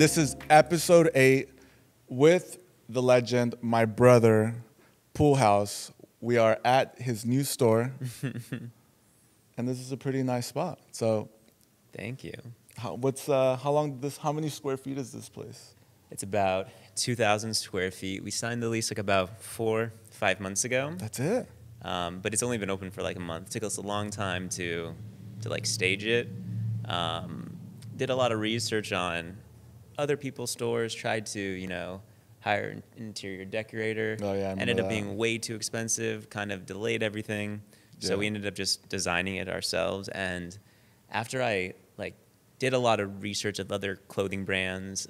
This is episode 8 with the legend, my brother, Pool House. We are at his new store, and this is a pretty nice spot. So, thank you. how many square feet is this place? It's about 2,000 square feet. We signed the lease like about 4-5 months ago. That's it. But it's only been open for like a month. It took us a long time to like stage it. Did a lot of research on other people's stores. Tried to hire an interior decorator. Oh yeah, I ended up that. being way too expensive. Kind of delayed everything. Yeah. So we ended up just designing it ourselves. And after I did a lot of research of other clothing brands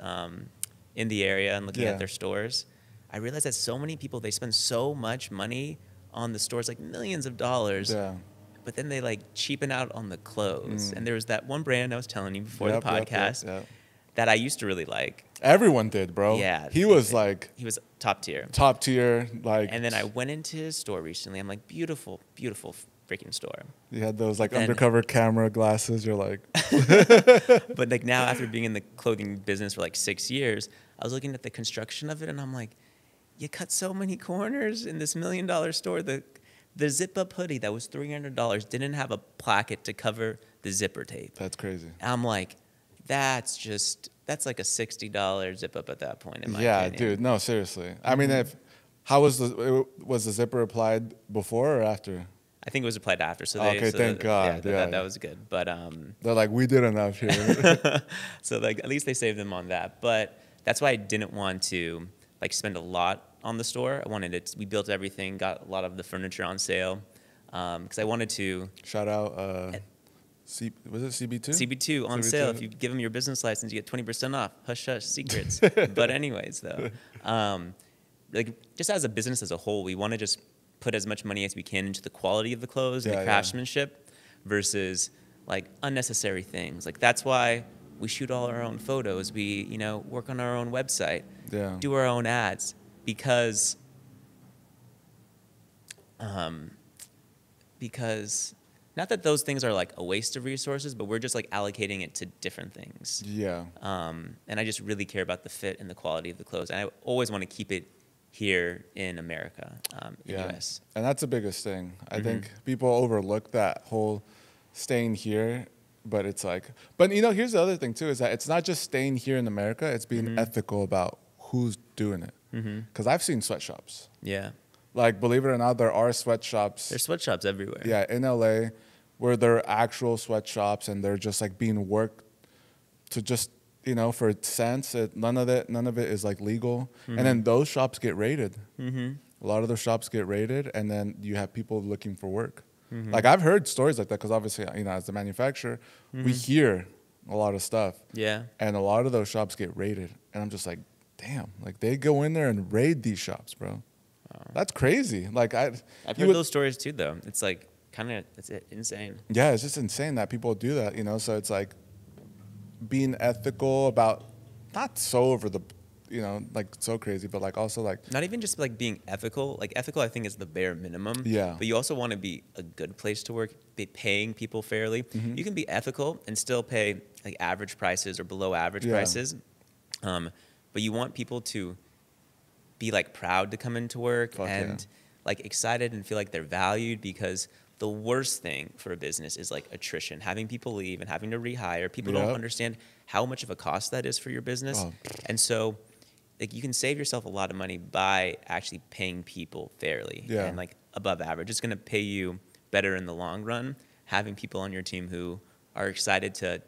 in the area and looking at their stores, I realized that so many people, they spend so much money on the stores, like millions of dollars. Yeah. But then they cheapen out on the clothes. And there was that one brand I was telling you before the podcast that I used to really like. Everyone did, bro. Yeah. He was top tier. Top tier, And then I went into his store recently. I'm like, beautiful, beautiful freaking store. You had those undercover camera glasses. You're like. But now after being in the clothing business for 6 years, I was looking at the construction of it, and I'm like, you cut so many corners in this $1 million store. The zip-up hoodie that was $300 didn't have a placket to cover the zipper tape. That's crazy. I'm like, that's like a $60 zip-up at that point, in my opinion. opinion. Dude, no, seriously. I mean, was the zipper applied before or after? I think it was applied after. So thank God. Yeah, that was good. But they're like, we did enough here. So at least they saved them on that. But that's why I didn't want to spend a lot on the store. I wanted it. We built everything, got a lot of the furniture on sale, because I wanted to shout out. Was it CB2? CB2 on CB2. sale. If you give them your business license, you get 20% off. Hush hush secrets. But anyways, though, just as a business as a whole, we want to just put as much money as we can into the quality of the clothes and the craftsmanship versus unnecessary things. That's why we shoot all our own photos. We work on our own website. Yeah. Do our own ads because not that those things are a waste of resources, but we're just allocating it to different things. Yeah. And I just really care about the fit and the quality of the clothes. And I always want to keep it here in America, in the U.S. And that's the biggest thing. I think people overlook that whole staying here, but it's but here's the other thing too, is that it's not just staying here in America, it's being ethical about who's doing it. Because I've seen sweatshops. Yeah. Believe it or not, there are sweatshops. There's sweatshops everywhere. Yeah, in LA, where there are actual sweatshops and they're just being worked to just, for cents. None of it is legal. And then those shops get raided. A lot of those shops get raided, and then you have people looking for work. I've heard stories like that because obviously, as the manufacturer, we hear a lot of stuff. Yeah. And a lot of those shops get raided. And I'm just like, damn, they go in there and raid these shops, bro. That's crazy. I've heard those stories too, though. It's it's insane. Yeah, it's just insane that people do that, So it's being ethical about not so over the, so crazy, but also not even just being ethical. Ethical, I think, is the bare minimum. Yeah. But you also want to be a good place to work, be paying people fairly. You can be ethical and still pay average prices or below average prices. But you want people to be proud to come into work and excited and feel like they're valued, because the worst thing for a business is attrition, having people leave and having to rehire. People don't understand how much of a cost that is for your business. And so you can save yourself a lot of money by actually paying people fairly and above average. It's going to pay you better in the long run, having people on your team who are excited to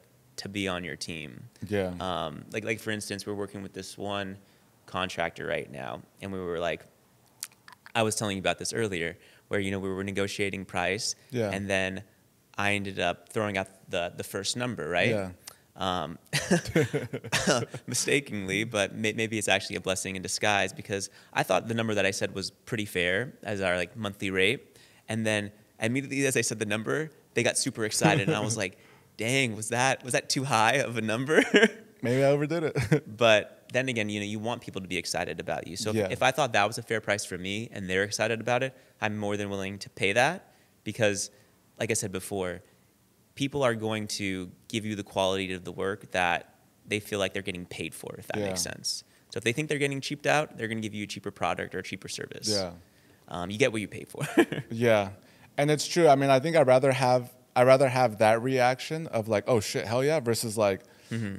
be on your team. Yeah. For instance, we're working with this one contractor right now, and we were I was telling you about this earlier, where we were negotiating price, and then I ended up throwing out the first number, right? Yeah. Mistakenly, but maybe it's actually a blessing in disguise, because I thought the number that I said was pretty fair as our monthly rate, and then immediately as I said the number, they got super excited, and I was like, dang, was that too high of a number? Maybe I overdid it. But then again, you want people to be excited about you. So if I thought that was a fair price for me and they're excited about it, I'm more than willing to pay that, because, like I said before, people are going to give you the quality of the work that they feel like they're getting paid for, if that Yeah. makes sense. So if they think they're getting cheaped out, they're going to give you a cheaper product or a cheaper service. Yeah. You get what you pay for. Yeah. And it's true. I mean, I think I'd rather have that reaction of like, oh shit, hell yeah, versus like,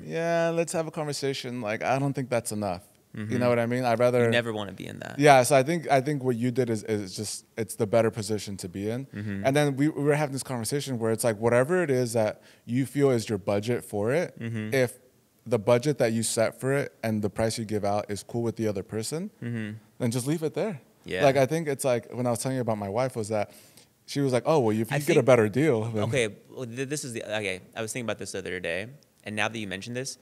yeah, let's have a conversation. Like, I don't think that's enough. You know what I mean? I'd rather. You never want to be in that. Yeah. So I think what you did is just, it's the better position to be in. And then we were having this conversation where it's like, whatever it is that you feel is your budget for it, if the budget that you set for it and the price you give out is cool with the other person, then just leave it there. Yeah. Like, I think it's like when I was telling you about my wife was that she was like, oh, well, if you get a think- better deal. Then. Okay, well, this is okay. I was thinking about this the other day, and now that you mentioned this,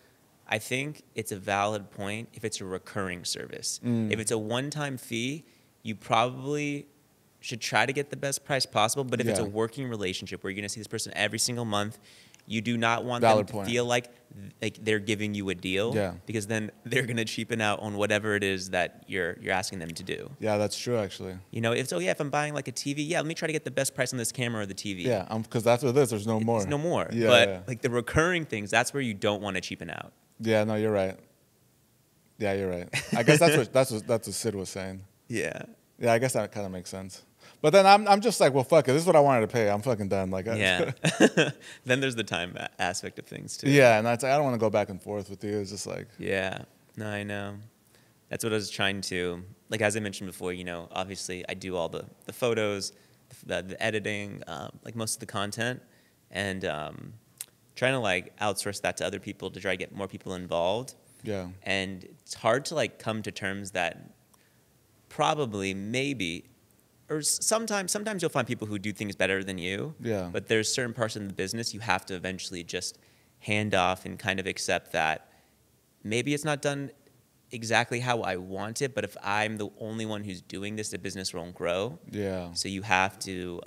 I think it's a valid point if it's a recurring service. If it's a one-time fee, you probably should try to get the best price possible. But if it's a working relationship where you're going to see this person every single month, you do not want Valid them to point. feel like they're giving you a deal. Yeah. Because then they're going to cheapen out on whatever it is that you're asking them to do. Yeah, that's true, actually. You know, if I'm buying like a TV, yeah, let me try to get the best price on this camera or the TV. Yeah, because that's what it is. There's no more. There's no more. Yeah, But yeah. like the recurring things, that's where you don't want to cheapen out. Yeah, no, you're right. Yeah, you're right. I guess that's what Sid was saying. Yeah. Yeah, I guess that kind of makes sense. But then I'm just like, well, fuck it. This is what I wanted to pay. I'm fucking done. Like, Yeah. Then there's the time aspect of things too. yeah, and I don't want to go back and forth with you. It's just like, Yeah. No, I know. That's what I was trying to, like, as I mentioned before, you know, obviously I do all the photos, the editing, like most of the content, and trying to like outsource that to other people to try to get more people involved. yeah, And it's hard to like come to terms that probably, maybe, or sometimes you'll find people who do things better than you. Yeah. But there's certain parts in the business you have to eventually just hand off and kind of accept that maybe it's not done exactly how I want it, but if I'm the only one who's doing this, the business won't grow. yeah. So you have to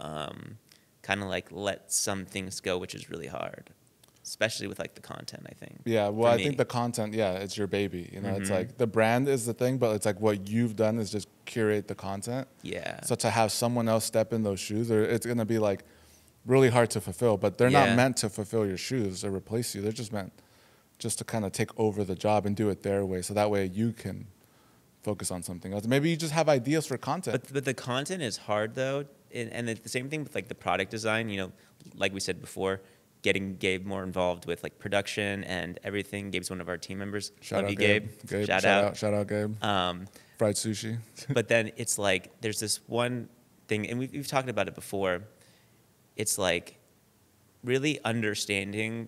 kind of like let some things go, which is really hard, especially with like the content, I think. Yeah, well, for I me. think the content, yeah, it's your baby. You know, it's like the brand is the thing, but it's like what you've done is just curate the content. Yeah. So to have someone else step in those shoes, it's going to be like really hard to fulfill. But they're Yeah. not meant to fulfill your shoes or replace you. They're just meant just to kind of take over the job and do it their way. So that way you can focus on something else. Maybe you just have ideas for content. But the content is hard though, and the same thing with like the product design. You know, like we said before, getting Gabe more involved with like production and everything. Gabe's one of our team members. Shout Love out you, Gabe. Gabe. Shout out. Shout out Gabe. Fried sushi. But then it's like there's this one thing, and we've talked about it before. It's like really understanding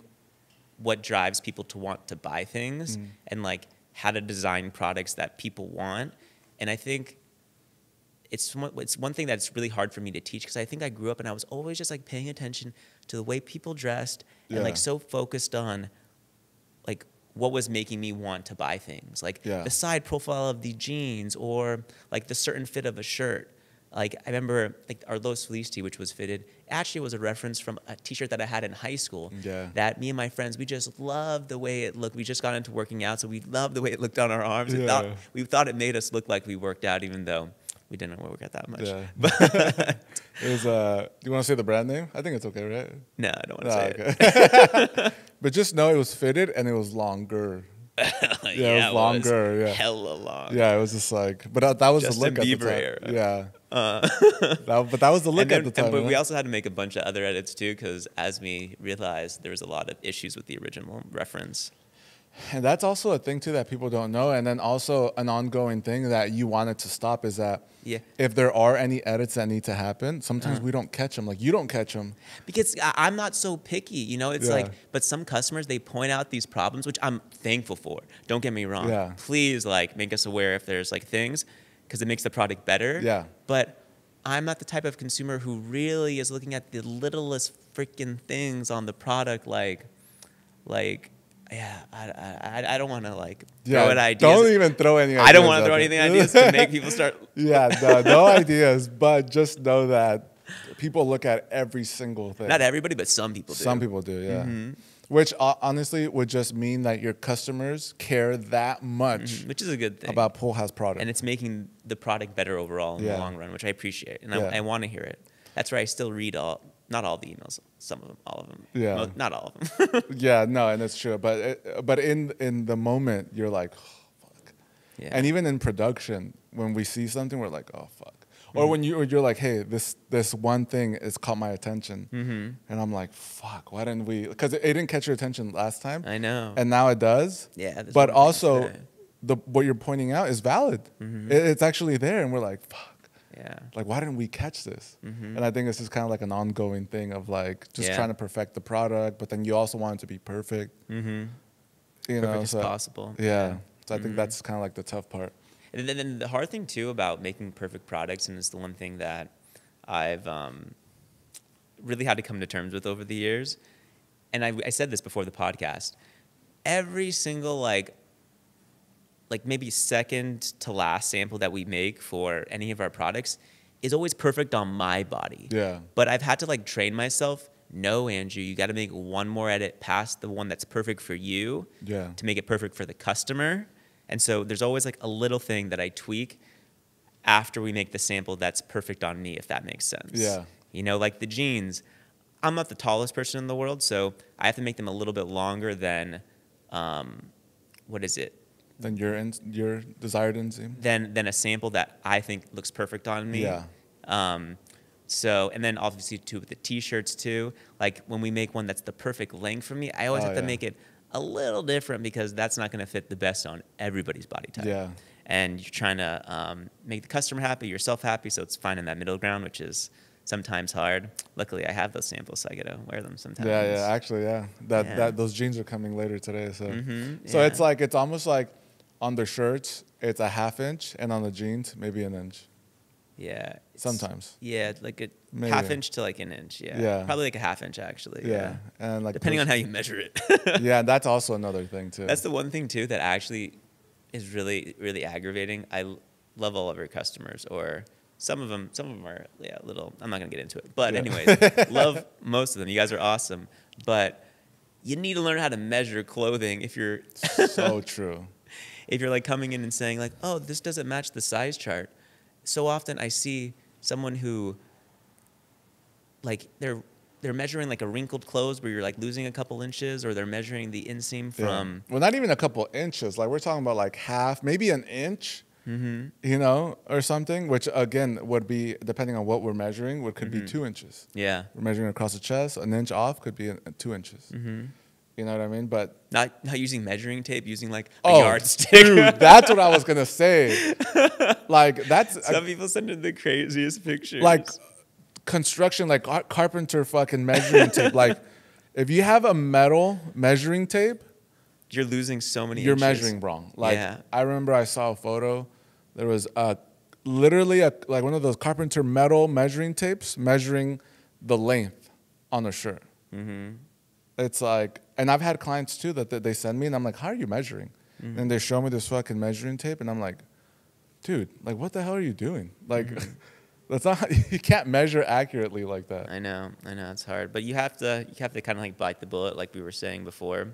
what drives people to want to buy things and like how to design products that people want. And I think it's one thing that's really hard for me to teach because I think I grew up and I was always just like paying attention to the way people dressed and like so focused on like what was making me want to buy things, like the side profile of the jeans or like the certain fit of a shirt. Like I remember like our Los Feliz tee, which was fitted, actually was a reference from a t-shirt that I had in high school. Yeah. That me and my friends, we just loved the way it looked. We just got into working out, so we loved the way it looked on our arms. Yeah. We thought it made us look like we worked out, even though we didn't work out that much. Yeah. But It was, do you want to say the brand name? I think it's okay, right? no, I don't want to say it. But just know it was fitted and it was longer. it. Yeah, it was longer. Yeah. Hella long. Yeah, it was just like, but that was Justin the look at Bieber the time. era. Yeah. But that was the look at the time. But you we know? also had to make a bunch of other edits too, because as we realized, there was a lot of issues with the original reference. And that's also a thing too that people don't know. And then also an ongoing thing that you wanted to stop is that if there are any edits that need to happen, sometimes we don't catch them. Like you don't catch them. Because I'm not so picky, you know. It's like, but some customers, they point out these problems, which I'm thankful for. Don't get me wrong. Yeah. Please, like, make us aware if there's like things, because it makes the product better. Yeah. But I'm not the type of consumer who really is looking at the littlest freaking things on the product, like. Yeah, I don't want to like throw at ideas. Don't even throw any ideas. I don't want to throw anything ideas to make people start. Yeah, no ideas, but just know that people look at every single thing. Not everybody, but some people do. Some people do, yeah. Which honestly would just mean that your customers care that much, which is a good thing about Pool House product, and it's making the product better overall in the long run, which I appreciate, and I want to hear it. That's why I still read not all the emails, some of them, all of them. Yeah. Not all of them. Yeah, no, and it's true. But in the moment, you're like, oh, fuck. Yeah. And even in production, when we see something, we're like, oh, fuck. Or when you're like, hey, this one thing has caught my attention. And I'm like, fuck, why didn't we? Because it didn't catch your attention last time. I know. And now it does. Yeah. But also, what you're pointing out is valid. It's actually there. And we're like, fuck. Yeah. Like, why didn't we catch this? And I think this is kind of like an ongoing thing of like just Yeah. trying to perfect the product, but then you also want it to be perfect. You know, Perfect as so possible. yeah. So I think that's kind of like the tough part. And then the hard thing too about making perfect products, and it's the one thing that I've really had to come to terms with over the years. And I said this before the podcast. Every single like maybe second to last sample that we make for any of our products is always perfect on my body. Yeah. But I've had to like train myself. No, Andrew, you got to make one more edit past the one that's perfect for you. Yeah. To make it perfect for the customer. And so there's always like a little thing that I tweak after we make the sample that's perfect on me, if that makes sense. Yeah. You know, like the jeans, I'm not the tallest person in the world, so I have to make them a little bit longer than, what is it? Than your desired inseam. Than a sample that I think looks perfect on me. Yeah. So, and then obviously too with the t-shirts too, like when we make one that's the perfect length for me, I always have to make it a little different because that's not going to fit the best on everybody's body type. Yeah. And you're trying to make the customer happy, yourself happy, so it's finding that middle ground, which is sometimes hard. Luckily, I have those samples, so I get to wear them sometimes. Yeah, actually, yeah. That those jeans are coming later today, so so it's like it's almost like on the shirts it's a 1/2 inch, and on the jeans maybe an inch. Yeah. Sometimes. Yeah, like a Maybe. 1/2 inch to like an inch. Yeah. Yeah. Probably like a 1/2 inch actually. Yeah. And like depending on how you measure it. yeah, that's also another thing too. That's the one thing too that actually is really, really aggravating. I love all of our customers, or some of them are a little. I'm not gonna get into it, but anyways, love most of them. You guys are awesome, but you need to learn how to measure clothing if you're so true. If you're like coming in and saying like, oh, this doesn't match the size chart. So often I see someone who like they're measuring like a wrinkled clothes where you're like losing a couple inches, or they're measuring the inseam from well, not even a couple inches. Like we're talking about like half, maybe an inch, you know, or something. Which again would be depending on what we're measuring. Could be 2 inches. Yeah, we're measuring across the chest. An inch off could be 2 inches. You know what I mean? But not using measuring tape, using like a yardstick. Dude, that's what I was gonna say. Like that's some people send in the craziest pictures. Like construction, like carpenter fucking measuring tape. Like if you have a metal measuring tape, you're losing so many. You're inches. measuring wrong. Like I remember I saw a photo. There was literally like one of those carpenter metal measuring tapes measuring the length on a shirt. It's like, and I've had clients too that they send me, and I'm like, how are you measuring? And they show me this fucking measuring tape, and I'm like, dude, like what the hell are you doing? Like that's not, you can't measure accurately like that. I know it's hard, but you have to kind of like bite the bullet, like we were saying before.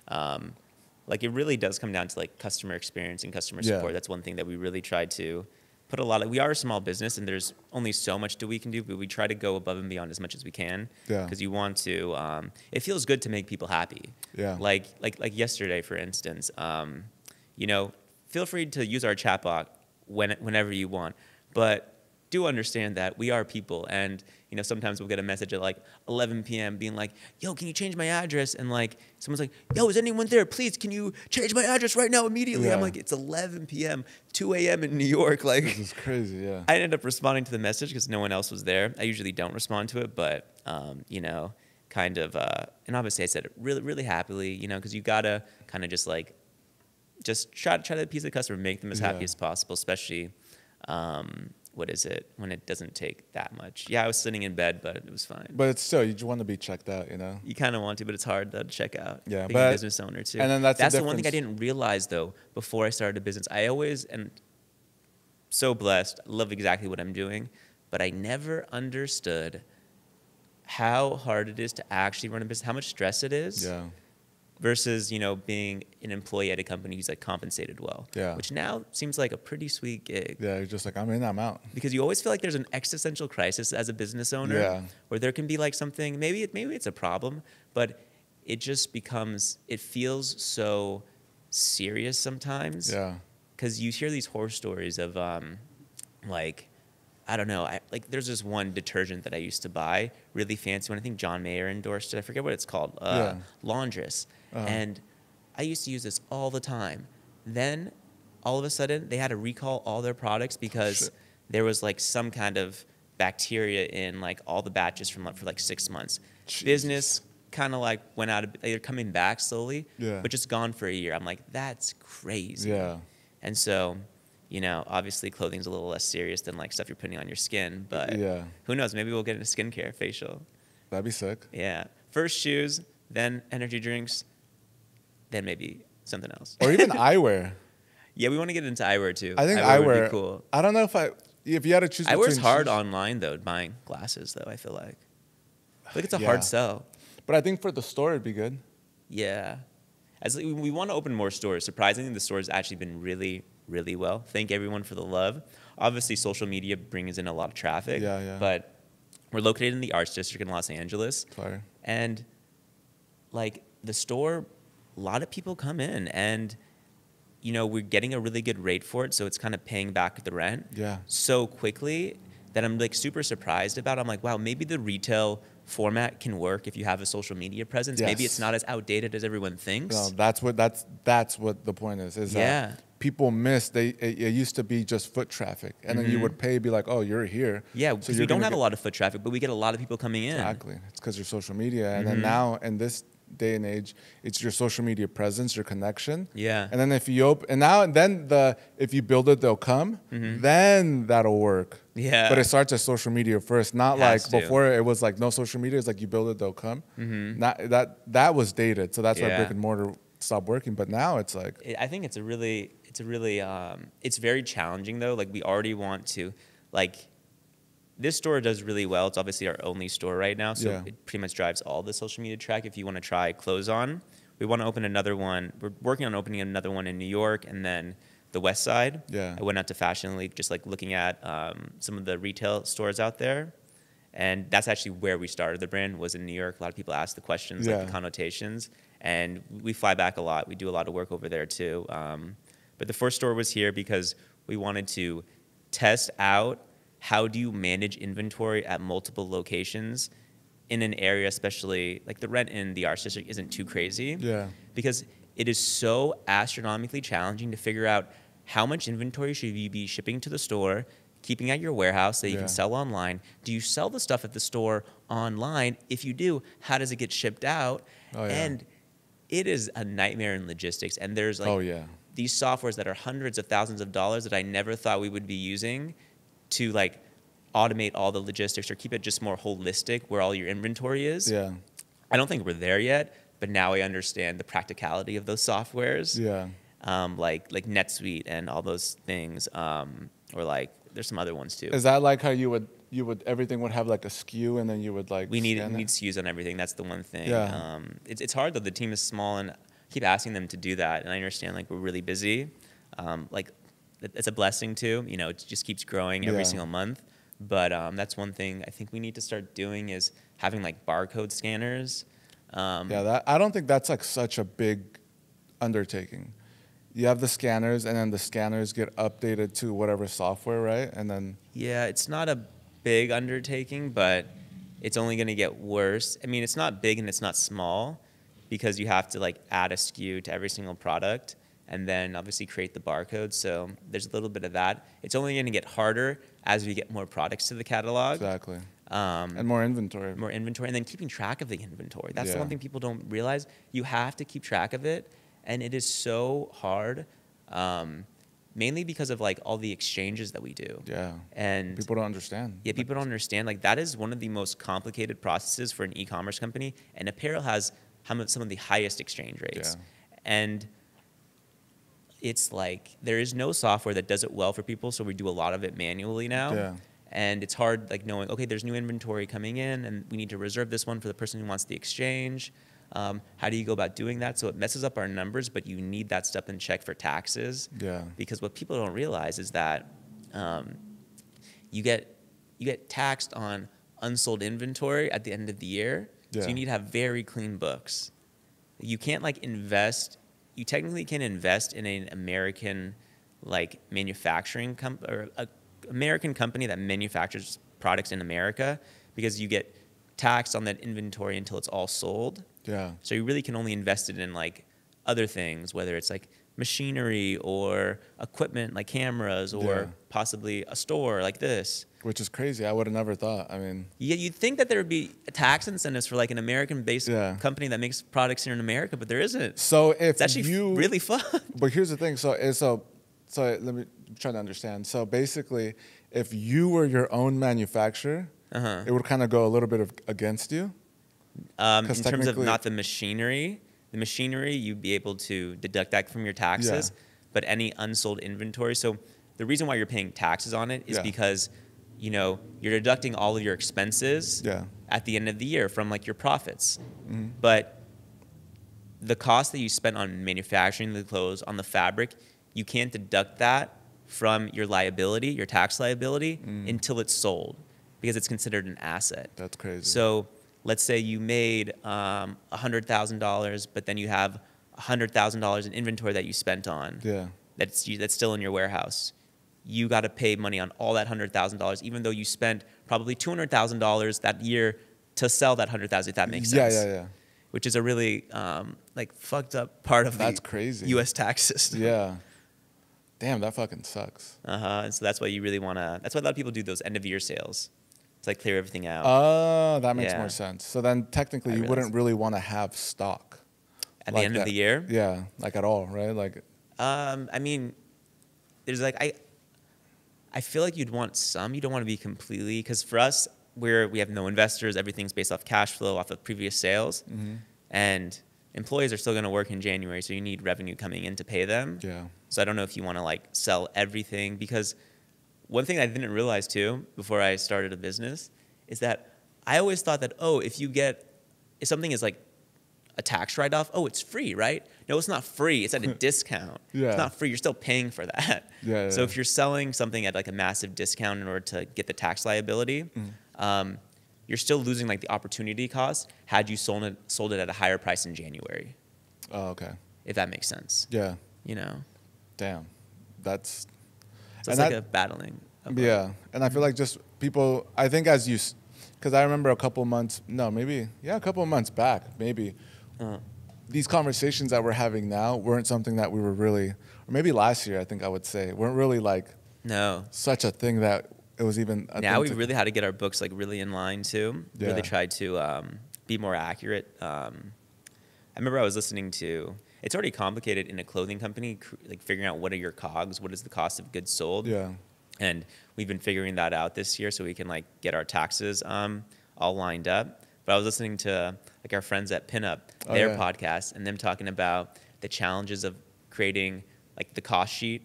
Like it really does come down to like customer experience and customer support. That's one thing that we really try to put a lot of. We are a small business, and there's only so much we can do, but we try to go above and beyond as much as we can. Yeah. Because you want to. It feels good to make people happy. Yeah. Like yesterday, for instance. You know, feel free to use our chat bot whenever you want, but do understand that we are people, and you know sometimes we'll get a message at like 11 p.m. being like, "Yo, can you change my address?" And like someone's like, "Yo, is anyone there? Please, can you change my address right now immediately?" I'm like, "It's 11 p.m., 2 a.m. in New York." Like this is crazy. Yeah. I ended up responding to the message because no one else was there. I usually don't respond to it, but you know, kind of. And obviously, I said it really, really happily, you know, because you gotta kind of just try to appease the customer, make them as happy as possible, especially. What is it when it doesn't take that much? Yeah, I was sitting in bed, but it was fine. But it's still, you just want to be checked out, you know? You kind of want to, but it's hard to check out. Yeah, being a business owner too. And then that's the one thing I didn't realize though before I started a business. I always, and so blessed, I love exactly what I'm doing, but I never understood how hard it is to actually run a business, how much stress it is. Yeah. versus, you know, being an employee at a company who's like compensated well. Yeah. Which now seems like a pretty sweet gig. Yeah, you're just like, I'm in, I'm out. Because you always feel like there's an existential crisis as a business owner. Yeah. Where there can be like something, maybe it's a problem, but it just becomes, it feels so serious sometimes. Yeah. Because you hear these horror stories of like, I don't know. Like, there's this one detergent that I used to buy, really fancy one. I think John Mayer endorsed it. I forget what it's called. Laundress. And I used to use this all the time. Then, all of a sudden, they had to recall all their products because there was like some kind of bacteria in like all the batches for like 6 months. Jesus. Business kind of like went out of. They're coming back slowly, but just gone for a year. I'm like, that's crazy. Yeah. And so, you know, obviously clothing's a little less serious than like stuff you're putting on your skin, but who knows? Maybe we'll get into skincare, facial. That'd be sick. Yeah. First shoes, then energy drinks, then maybe something else. Or even eyewear. Yeah, we want to get into eyewear too. I think eyewear would be cool. I don't know if you had to choose between Eyewear's hard shoes. online though, buying glasses though, I feel like. It's a hard sell. But I think for the store it'd be good. Yeah. We want to open more stores. Surprisingly, the store's actually been really, really well. Thank everyone for the love. Obviously, social media brings in a lot of traffic. Yeah. But we're located in the Arts District in Los Angeles. Fire. And, like, the store, a lot of people come in. And, you know, we're getting a really good rate for it. So it's kind of paying back the rent so quickly that I'm, like, super surprised about. I'm like, wow, maybe the retail format can work if you have a social media presence. Yes. Maybe it's not as outdated as everyone thinks. No, that's what the point is that people miss it used to be just foot traffic, and then you would pay, be like, oh, you're here. Yeah, because so we don't have a lot of foot traffic, but we get a lot of people coming in. Exactly. It's because your social media, and then now in this day and age, it's your social media presence, your connection. Yeah. And then if you if you build it, they'll come. Then that'll work. Yeah. But it starts as social media first, not like Has to. before it was like no social media. It's like you build it, they'll come. Not that was dated, so that's why brick and mortar stopped working. But now it's like I think it's very challenging though. Like we already want to, like, this store does really well. It's obviously our only store right now, so it pretty much drives all the social media track. If you want to try clothes on, we want to open another one. We're working on opening another one in New York, and then the West Side. Yeah. I went out to Fashion Week, just like looking at some of the retail stores out there, and that's actually where we started the brand, was in New York. A lot of people ask the questions, like the connotations, and we fly back a lot. We do a lot of work over there too. But the first store was here because we wanted to test out how do you manage inventory at multiple locations in an area, especially like the rent in the Arts District isn't too crazy. Yeah. Because it is so astronomically challenging to figure out how much inventory should you be shipping to the store, keeping at your warehouse that you can sell online. Do you sell the stuff at the store online? If you do, how does it get shipped out? And it is a nightmare in logistics. And there's like these softwares that are hundreds of thousands of dollars that I never thought we would be using to like automate all the logistics or keep it just more holistic where all your inventory is. Yeah. I don't think we're there yet, but now I understand the practicality of those softwares. Yeah. Like NetSuite and all those things. Or like there's some other ones too. Is that like how you would everything would have like a SKU, and then you would like we need SKUs on everything. That's the one thing. Yeah. It's hard though. The team is small, and I keep asking them to do that, and I understand like we're really busy. Like it's a blessing too. You know, it just keeps growing every single month. But that's one thing I think we need to start doing is having like barcode scanners. I don't think that's like such a big undertaking. You have the scanners, and then the scanners get updated to whatever software, right? And then it's not a big undertaking, but it's only going to get worse. I mean, it's not big and it's not small because you have to like add a SKU to every single product and then obviously create the barcode. So there's a little bit of that. It's only going to get harder as we get more products to the catalog. Exactly. And more inventory. More inventory, and then keeping track of the inventory. That's the one thing people don't realize. You have to keep track of it, and it is so hard, mainly because of like all the exchanges that we do. Yeah. And people don't understand. Yeah, people don't understand. Like that is one of the most complicated processes for an e-commerce company, and apparel has some of the highest exchange rates. Yeah. And it's like there is no software that does it well for people, so we do a lot of it manually now. Yeah. And it's hard like knowing, okay, there's new inventory coming in and we need to reserve this one for the person who wants the exchange. How do you go about doing that? So it messes up our numbers, but you need that stuff in check for taxes. Yeah. Because what people don't realize is that you get taxed on unsold inventory at the end of the year. Yeah. So you need to have very clean books. You can't like invest. You technically can invest in an American like manufacturing or a American company that manufactures products in America, because you get taxed on that inventory until it's all sold. Yeah. So you really can only invest it in like other things, whether it's like machinery or equipment like cameras or possibly a store like this. Which is crazy. I would have never thought. I mean, Yeah, you'd think that there would be tax incentives for like an American-based company that makes products here in America, but there isn't. So if it's actually really fun. But here's the thing. So let me try to understand. So basically, if you were your own manufacturer, it would kind of go a little bit against you. In terms of not the machinery, you'd be able to deduct that from your taxes, but any unsold inventory. So the reason why you're paying taxes on it is because, you know, you're deducting all of your expenses at the end of the year from like your profits. Mm-hmm. But the cost that you spent on manufacturing the clothes, on the fabric, you can't deduct that from your liability, your tax liability, until it's sold, because it's considered an asset. That's crazy. So let's say you made $100,000, but then you have $100,000 in inventory that you spent on. Yeah. That's still in your warehouse. You got to pay money on all that $100,000, even though you spent probably $200,000 that year to sell that $100,000. If that makes sense. Yeah. Which is a really like fucked up part of the crazy U.S. tax system. Yeah. Damn, that fucking sucks. And so that's why you really want to. That's why a lot of people do those end of year sales. To like clear everything out. Oh, that makes more sense. So then technically you wouldn't really want to have stock at the end of the year. Yeah, like at all, right? Like, I mean, there's like I feel like you'd want some. You don't want to be completely, because for us, we have no investors. Everything's based off cash flow, off of previous sales, and employees are still going to work in January, so you need revenue coming in to pay them. Yeah. So I don't know if you want to like sell everything, because one thing I didn't realize too before I started a business is that I always thought that, if something is like a tax write-off, it's free, right? No, it's not free. It's at a discount. Yeah. It's not free. You're still paying for that. Yeah. So if you're selling something at like a massive discount in order to get the tax liability, you're still losing like the opportunity cost had you sold it at a higher price in January. Oh, okay. If that makes sense. Yeah. You know? Damn. That's... So it's like a battling. Yeah. And I feel like just people, I think because I remember a couple months back, maybe, these conversations that we're having now weren't something that we were really, or maybe last year, I think I would say, weren't really like such a thing that it was even a now we really had to get our books like really in line too. Yeah. Really tried to be more accurate. I remember I was listening to, it's already complicated in a clothing company, like figuring out what are your COGS, what is the cost of goods sold. Yeah. And we've been figuring that out this year so we can like get our taxes all lined up. But I was listening to like our friends at Pinup, their podcast, and them talking about the challenges of creating like the cost sheet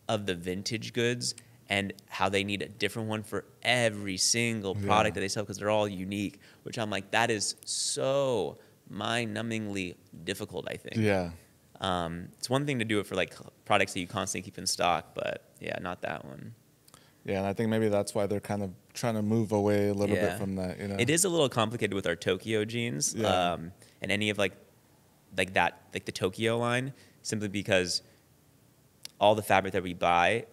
of the vintage goods and how they need a different one for every single product that they sell because they're all unique, which I'm like, that is so mind-numbingly difficult, I think. Yeah. It's one thing to do it for like products that you constantly keep in stock, but not that one. Yeah, and I think maybe that's why they're kind of trying to move away a little bit from that, you know. It is a little complicated with our Tokyo jeans, and any of like that, like the Tokyo line, simply because all the fabric that we buy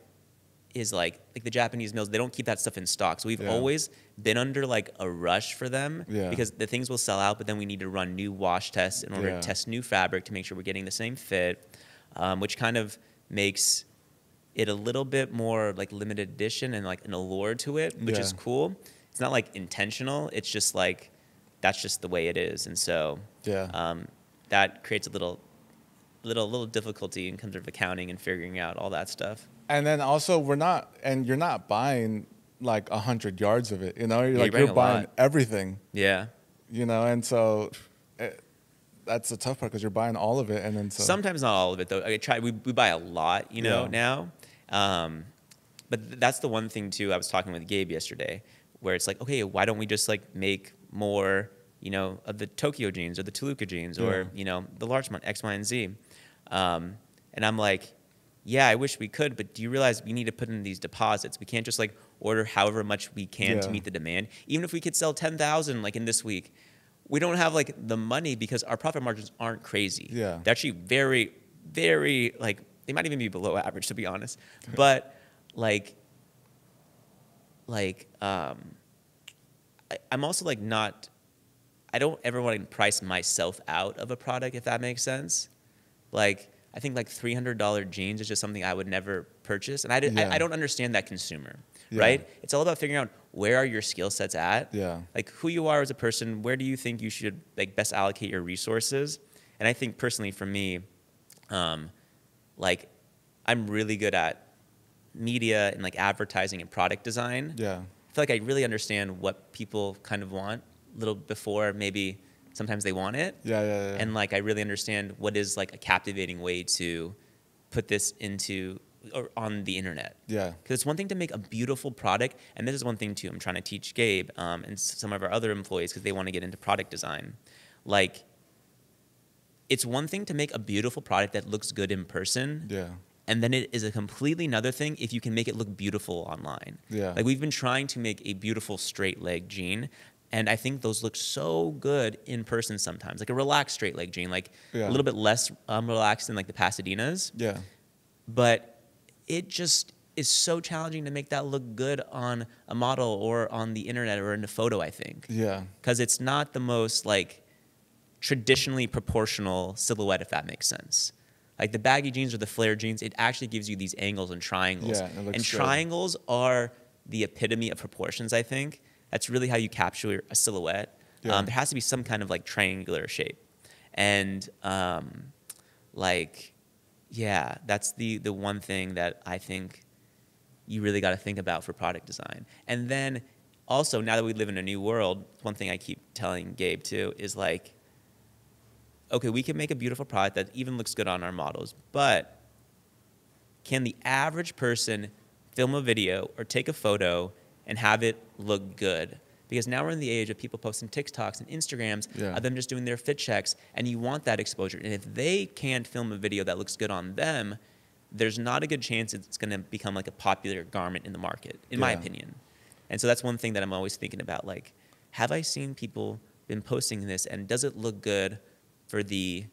is like the Japanese mills, they don't keep that stuff in stock. So we've always been under like a rush for them because the things will sell out, but then we need to run new wash tests in order to test new fabric to make sure we're getting the same fit, which kind of makes it a little bit more like limited edition and like an allure to it, which is cool. It's not like intentional. It's just like, that's just the way it is. And so that creates a little difficulty in terms of accounting and figuring out all that stuff. And then also you're not buying like 100 yards of it, you know, you're buying everything. Yeah. You know, and so that's the tough part because you're buying all of it. And then sometimes not all of it though. We buy a lot, you know, now. But that's the one thing too. I was talking with Gabe yesterday where it's like, okay, why don't we just like make more, of the Tokyo jeans or the Toluca jeans Yeah. or, the Larchmont X, Y, and Z. And I'm like, yeah, I wish we could, but do you realize we need to put in these deposits? We can't just like order however much we can to Yeah. meet the demand. Even if we could sell 10,000 like in this week, we don't have like the money because our profit margins aren't crazy. Yeah. They're actually very, very like, they might even be below average, to be honest. But I'm also like I don't ever want to price myself out of a product, if that makes sense. Like, I think like $300 jeans is just something I would never purchase. And I don't understand that consumer, right? It's all about figuring out where are your skill sets at, like who you are as a person, where do you think you should like best allocate your resources. And I think personally for me, like I'm really good at media and like advertising and product design. Yeah. I feel like I really understand what people kind of want a little before maybe sometimes they want it. Yeah. And like I really understand what is like a captivating way to put this into or on the internet. Yeah. Because it's one thing to make a beautiful product, and this is one thing too. I'm trying to teach Gabe and some of our other employees because they want to get into product design. Like, it's one thing to make a beautiful product that looks good in person. Yeah. And then it is a completely another thing if you can make it look beautiful online. Yeah. Like we've been trying to make a beautiful straight leg jean, and I think those look so good in person sometimes. Like a relaxed straight leg jean, like a little bit less relaxed than like the Pasadenas. Yeah. But it just is so challenging to make that look good on a model or on the internet or in a photo, I think. Yeah. Because it's not the most like traditionally proportional silhouette, if that makes sense. Like the baggy jeans or the flare jeans, it actually gives you these angles and triangles. Yeah, it looks and good. triangles are the epitome of proportions, I think. That's really how you capture a silhouette. Yeah. There has to be some kind of like triangular shape. And that's the one thing that I think you really got to think about for product design. And then also, now that we live in a new world, one thing I keep telling Gabe too is like, okay, we can make a beautiful product that even looks good on our models, but can the average person film a video or take a photo and have it look good? Because now we're in the age of people posting TikToks and Instagrams of them just doing their fit checks, and you want that exposure. And if they can't film a video that looks good on them, there's not a good chance it's going to become like a popular garment in the market, in my opinion. And so that's one thing that I'm always thinking about. Like, have I seen people been posting this, and does it look good for the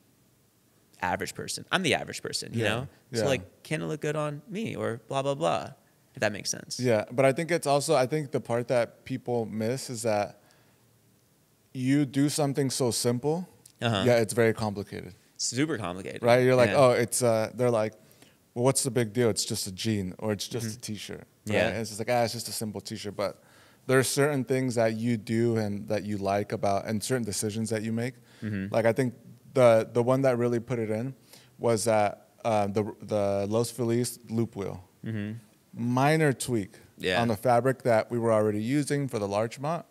average person? I'm the average person, you know? So like, can it look good on me or blah, blah, blah, if that makes sense. Yeah, but I think it's also, I think the part that people miss is that you do something so simple, it's very complicated. Super complicated. Right? You're like, they're like, well, what's the big deal? It's just a jean or it's just a t-shirt. Right? Yeah. And it's just like, it's just a simple t-shirt. But there are certain things that you do and that you like about, and certain decisions that you make. Like I think the one that really put it in was that the Los Feliz loop wheel. Minor tweak on the fabric that we were already using for the Larchmont.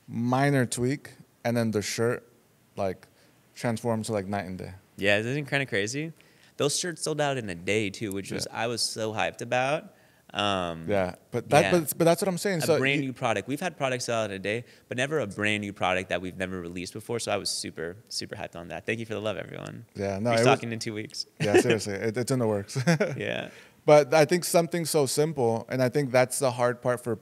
Minor tweak, and then the shirt like transformed to like night and day. Yeah, isn't it kind of crazy? Those shirts sold out in a day too, which was I was so hyped about. But that's what I'm saying. A brand new product. We've had products out in a day, but never a brand new product that we've never released before. So I was super, super hyped on that. Thank you for the love, everyone. Yeah, no, we're talking in 2 weeks. Yeah, seriously, it's in the works. Yeah. But I think something so simple, and I think that's the hard part for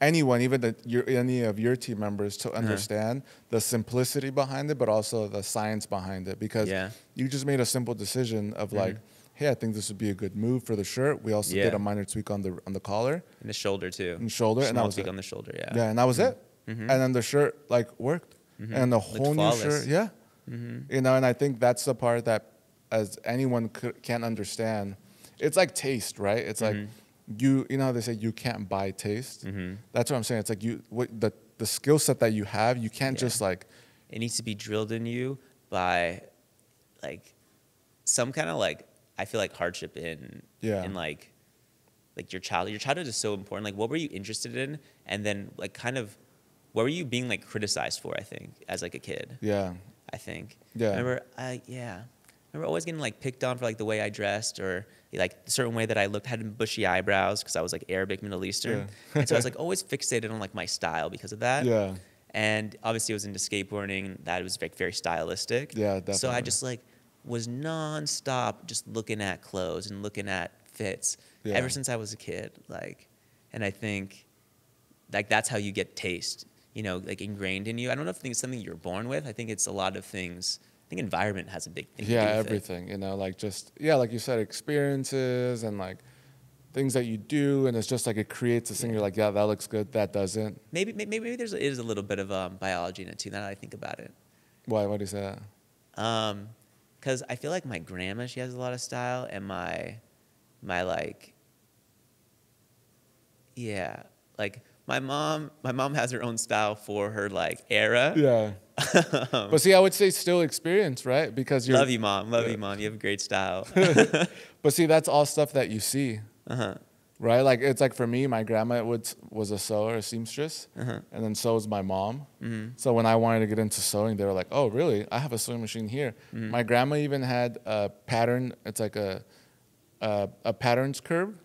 anyone, even any of your team members, to understand the simplicity behind it, but also the science behind it. Because you just made a simple decision of like, hey, I think this would be a good move for the shirt. We also did a minor tweak on the collar. And the shoulder too. And shoulder. Small and that was tweak it. on the shoulder, Yeah, and that was it. And then the shirt like worked. And the whole new shirt, you know, and I think that's the part that as anyone can't understand. It's like taste, right? It's like you know how they say you can't buy taste? That's what I'm saying. It's like the skill set that you have, you can't just like. It needs to be drilled in you by like some kind of like, I feel like hardship in like your childhood. Your childhood is so important. Like, what were you interested in? And then like kind of, what were you being like criticized for, I think, as like a kid? Yeah. I think. Yeah. I remember always getting like picked on for like the way I dressed or like a certain way that I looked, had bushy eyebrows because I was like Arabic, Middle Eastern. And so I was like always fixated on like my style because of that. Yeah. And obviously I was into skateboarding. That was like very stylistic. Yeah, definitely. So I just like was nonstop just looking at clothes and looking at fits ever since I was a kid. Like, and I think like that's how you get taste, you know, like ingrained in you. I don't know if it's something you're born with. I think it's a lot of things. I think environment has a big thing to do with everything, you know, like just, like you said, experiences and like things that you do. And it's just like it creates this thing. You're like, yeah, that looks good. That doesn't. Maybe it is a little bit of biology in it too, now that I think about it. Why? Why do you say that? Because I feel like my grandma, she has a lot of style, and my like, like my mom has her own style for her like era. Yeah. But see, I would say still experience, right? Because love you, mom. Love you, mom. You have great style. But see, that's all stuff that you see. Right? Like, it's like for me, my grandma was a sewer, a seamstress, and then so was my mom. So when I wanted to get into sewing, they were like, oh, really? I have a sewing machine here. My grandma even had a pattern. It's like a patterns curve,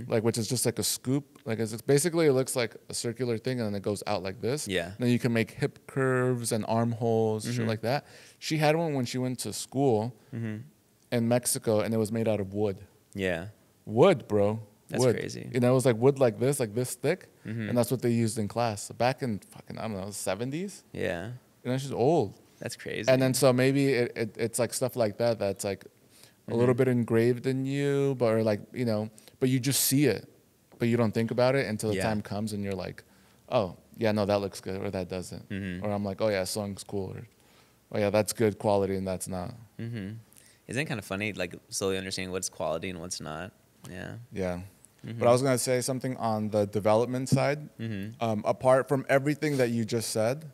like, which is just like a scoop. Like, it's basically, it looks like a circular thing, and then it goes out like this. Yeah. And then you can make hip curves and armholes, shit like that. She had one when she went to school in Mexico, and it was made out of wood. Yeah. Wood, bro. That's wood. crazy. You know, it was like wood like this thick, and that's what they used in class. So back in fucking, I don't know, 70s? Yeah. You know, she's old. That's crazy. And then so maybe it's like stuff like that that's like a little bit engraved in you, but or like, you know, but you just see it, but you don't think about it until the time comes and you're like, oh, yeah, no, that looks good, or that doesn't. Or I'm like, oh, yeah, sewing's cool, or oh, yeah, that's good quality and that's not. Isn't it kind of funny, like slowly understanding what's quality and what's not? Yeah. Yeah. But I was going to say something on the development side. Apart from everything that you just said,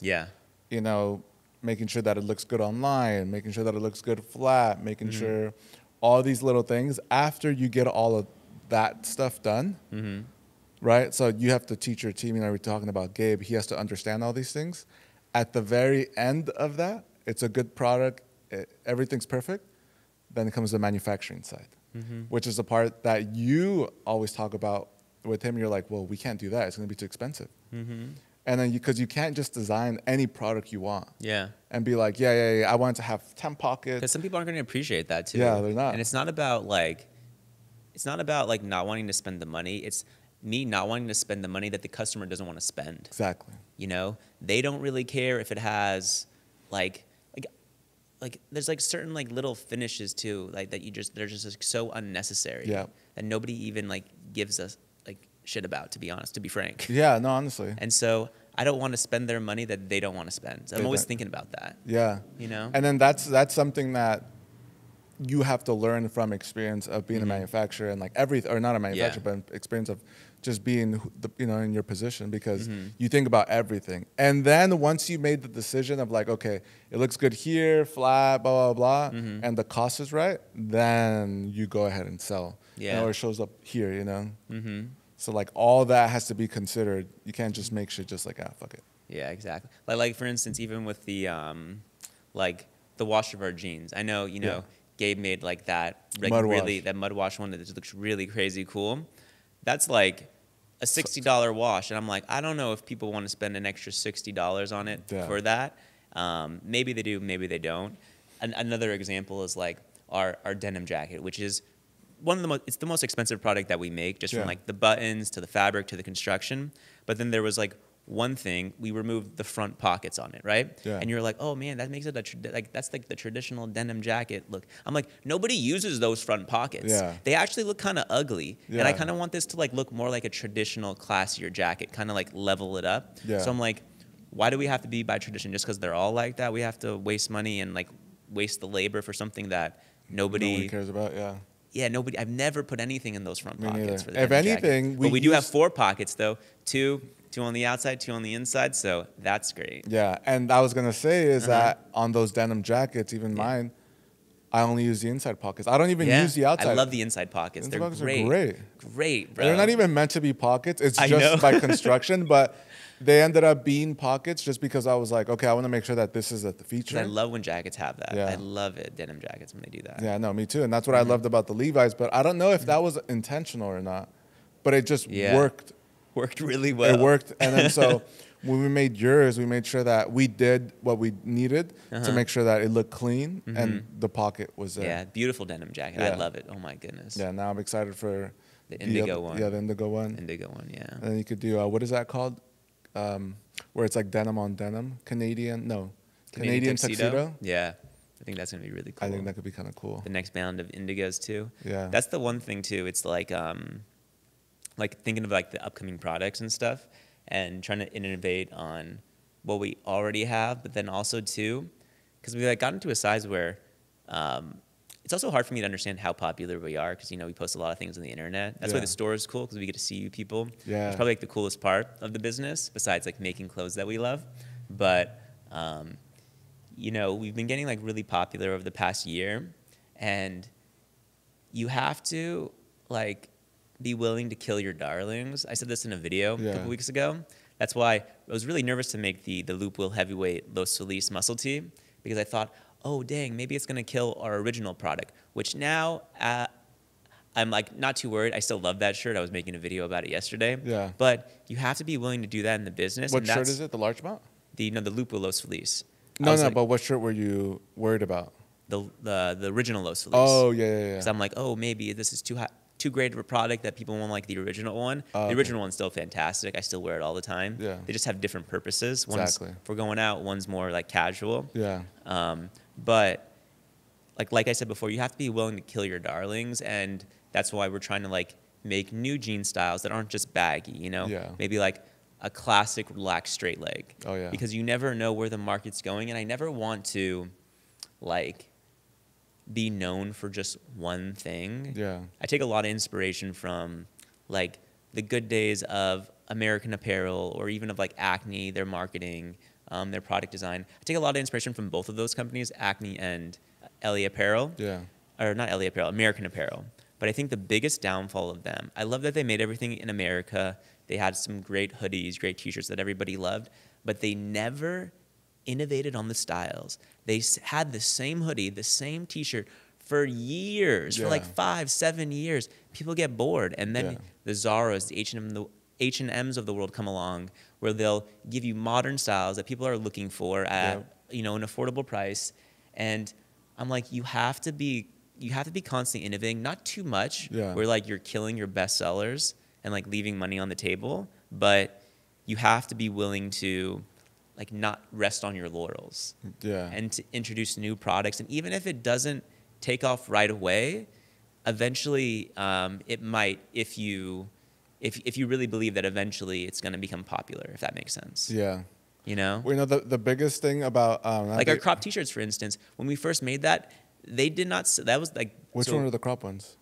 you know, making sure that it looks good online, making sure that it looks good flat, making sure all these little things, after you get all of that stuff done, right? So you have to teach your team, you know, we're talking about Gabe, he has to understand all these things. At the very end of that, it's a good product, everything's perfect, then it comes the manufacturing side. Which is the part that you always talk about with him. You're like, well, we can't do that. It's going to be too expensive. And then because you can't just design any product you want. Yeah. And be like, yeah, I want it to have 10 pockets. Because some people aren't going to appreciate that too. Yeah, they're not. And it's not about like not wanting to spend the money. It's me not wanting to spend the money that the customer doesn't want to spend. Exactly. You know, they don't really care if it has like there's like certain like little finishes too, like that they're just like so unnecessary. Yeah. That nobody even like gives us like shit about, to be honest, to be frank. Yeah, no, honestly. And so I don't want to spend their money that they don't want to spend. So I'm always thinking about that. Yeah. You know? And then that's something that you have to learn from experience of being a manufacturer and like or not a manufacturer, but experience of just being, you know, in your position, because you think about everything. And then once you made the decision of like, okay, it looks good here, flat, blah, blah, blah, and the cost is right, then you go ahead and sell. Yeah. You know, or it shows up here, you know? So like all that has to be considered. You can't just make shit just like, fuck it. Yeah, exactly. Like for instance, even with the like the wash of our jeans. I know, you know, Gabe made like that like that mud wash one that just looks really crazy cool. That's like a $60 wash, and I'm like, I don't know if people want to spend an extra $60 on it for that. Maybe they do, maybe they don't. Another example is like our denim jacket, which is one of the it's the most expensive product that we make, just from like the buttons to the fabric to the construction. But then there was like one thing, we removed the front pockets on it, right? Yeah. And you're like, oh man, that makes it that's like the traditional denim jacket look. I'm like, nobody uses those front pockets. Yeah. They actually look kind of ugly. Yeah. And I kind of want this to like look more like a traditional, classier jacket, kind of like level it up. Yeah. So I'm like, why do we have to be by tradition? Just because they're all like that, we have to waste money and like waste the labor for something that nobody cares about. Yeah. Yeah, nobody. I've never put anything in those front pockets. For the if anything, jacket. But we do have 4 pockets though. Two on the outside, 2 on the inside, so that's great. Yeah, and I was gonna say is that on those denim jackets, even mine, I only use the inside pockets. I don't even use the outside. I love the inside pockets. They're great. Great, bro. They're not even meant to be pockets. It's just by construction, but they ended up being pockets just because I was like, okay, I want to make sure that this is a feature. I love when jackets have that. Yeah. I love it, denim jackets, when they do that. Yeah, no, me too. And that's what I loved about the Levi's, but I don't know if that was intentional or not, but it just worked. Worked really well. It worked. And then so when we made yours, we made sure that we did what we needed to make sure that it looked clean and the pocket was there. Yeah, beautiful denim jacket. I love it. Oh my goodness. Yeah, now I'm excited for the indigo one. Yeah, the indigo one. Indigo one, yeah. And then you could do, what is that called? Where it's like denim on denim? Canadian tuxedo? Yeah. I think that's going to be really cool. I think that could be kind of cool. The next band of indigos too. Yeah. That's the one thing too. It's like thinking of like the upcoming products and stuff and trying to innovate on what we already have, but then also too, because we like gotten to a size where it's also hard for me to understand how popular we are because, we post a lot of things on the internet. That's why the store is cool because we get to see you people. Yeah. It's probably like the coolest part of the business besides like making clothes that we love. But, we've been getting like really popular over the past year, and you have to like be willing to kill your darlings. I said this in a video a couple weeks ago. That's why I was really nervous to make the Loop Wheel Heavyweight Los Solis muscle tee, because I thought, oh dang, maybe it's gonna kill our original product, which now I'm like not too worried. I still love that shirt. I was making a video about it yesterday. Yeah. But you have to be willing to do that in the business. What shirt is it? The large amount? The Loop Wheel Los Solis. But what shirt were you worried about? The original Los Solis. Oh, yeah. Because I'm like, oh, maybe this is too great of a product that people won't like the original one. The original one's still fantastic. I still wear it all the time. Yeah. They just have different purposes. One's Exactly. for going out. One's more like casual. Yeah. But like I said before, you have to be willing to kill your darlings, and that's why we're trying to like make new jean styles that aren't just baggy. Yeah. Maybe like a classic relaxed straight leg. Oh yeah. Because you never know where the market's going, and I never want to like be known for just one thing. Yeah. I take a lot of inspiration from like the good days of American Apparel, or even of like Acne, their marketing, their product design. I take a lot of inspiration from both of those companies, Acne and LA Apparel. Yeah. Or not LA Apparel, American Apparel. But I think the biggest downfall of them, I love that they made everything in America. They had some great hoodies, great t-shirts that everybody loved, but they never innovated on the styles. They had the same hoodie, the same t-shirt for years, for like 5-7 years. People get bored, and then the Zaras, the H&Ms of the world come along, where they'll give you modern styles that people are looking for at an affordable price. And I'm like, you have to be constantly innovating, not too much, where like you're killing your best sellers and like leaving money on the table, but you have to be willing to like not rest on your laurels. Yeah. And to introduce new products. And even if it doesn't take off right away, eventually it might, if you really believe that eventually it's going to become popular, if that makes sense. Yeah. Well, the biggest thing about like our crop t-shirts, for instance, when we first made that, they did not, that was like, which one are the crop ones?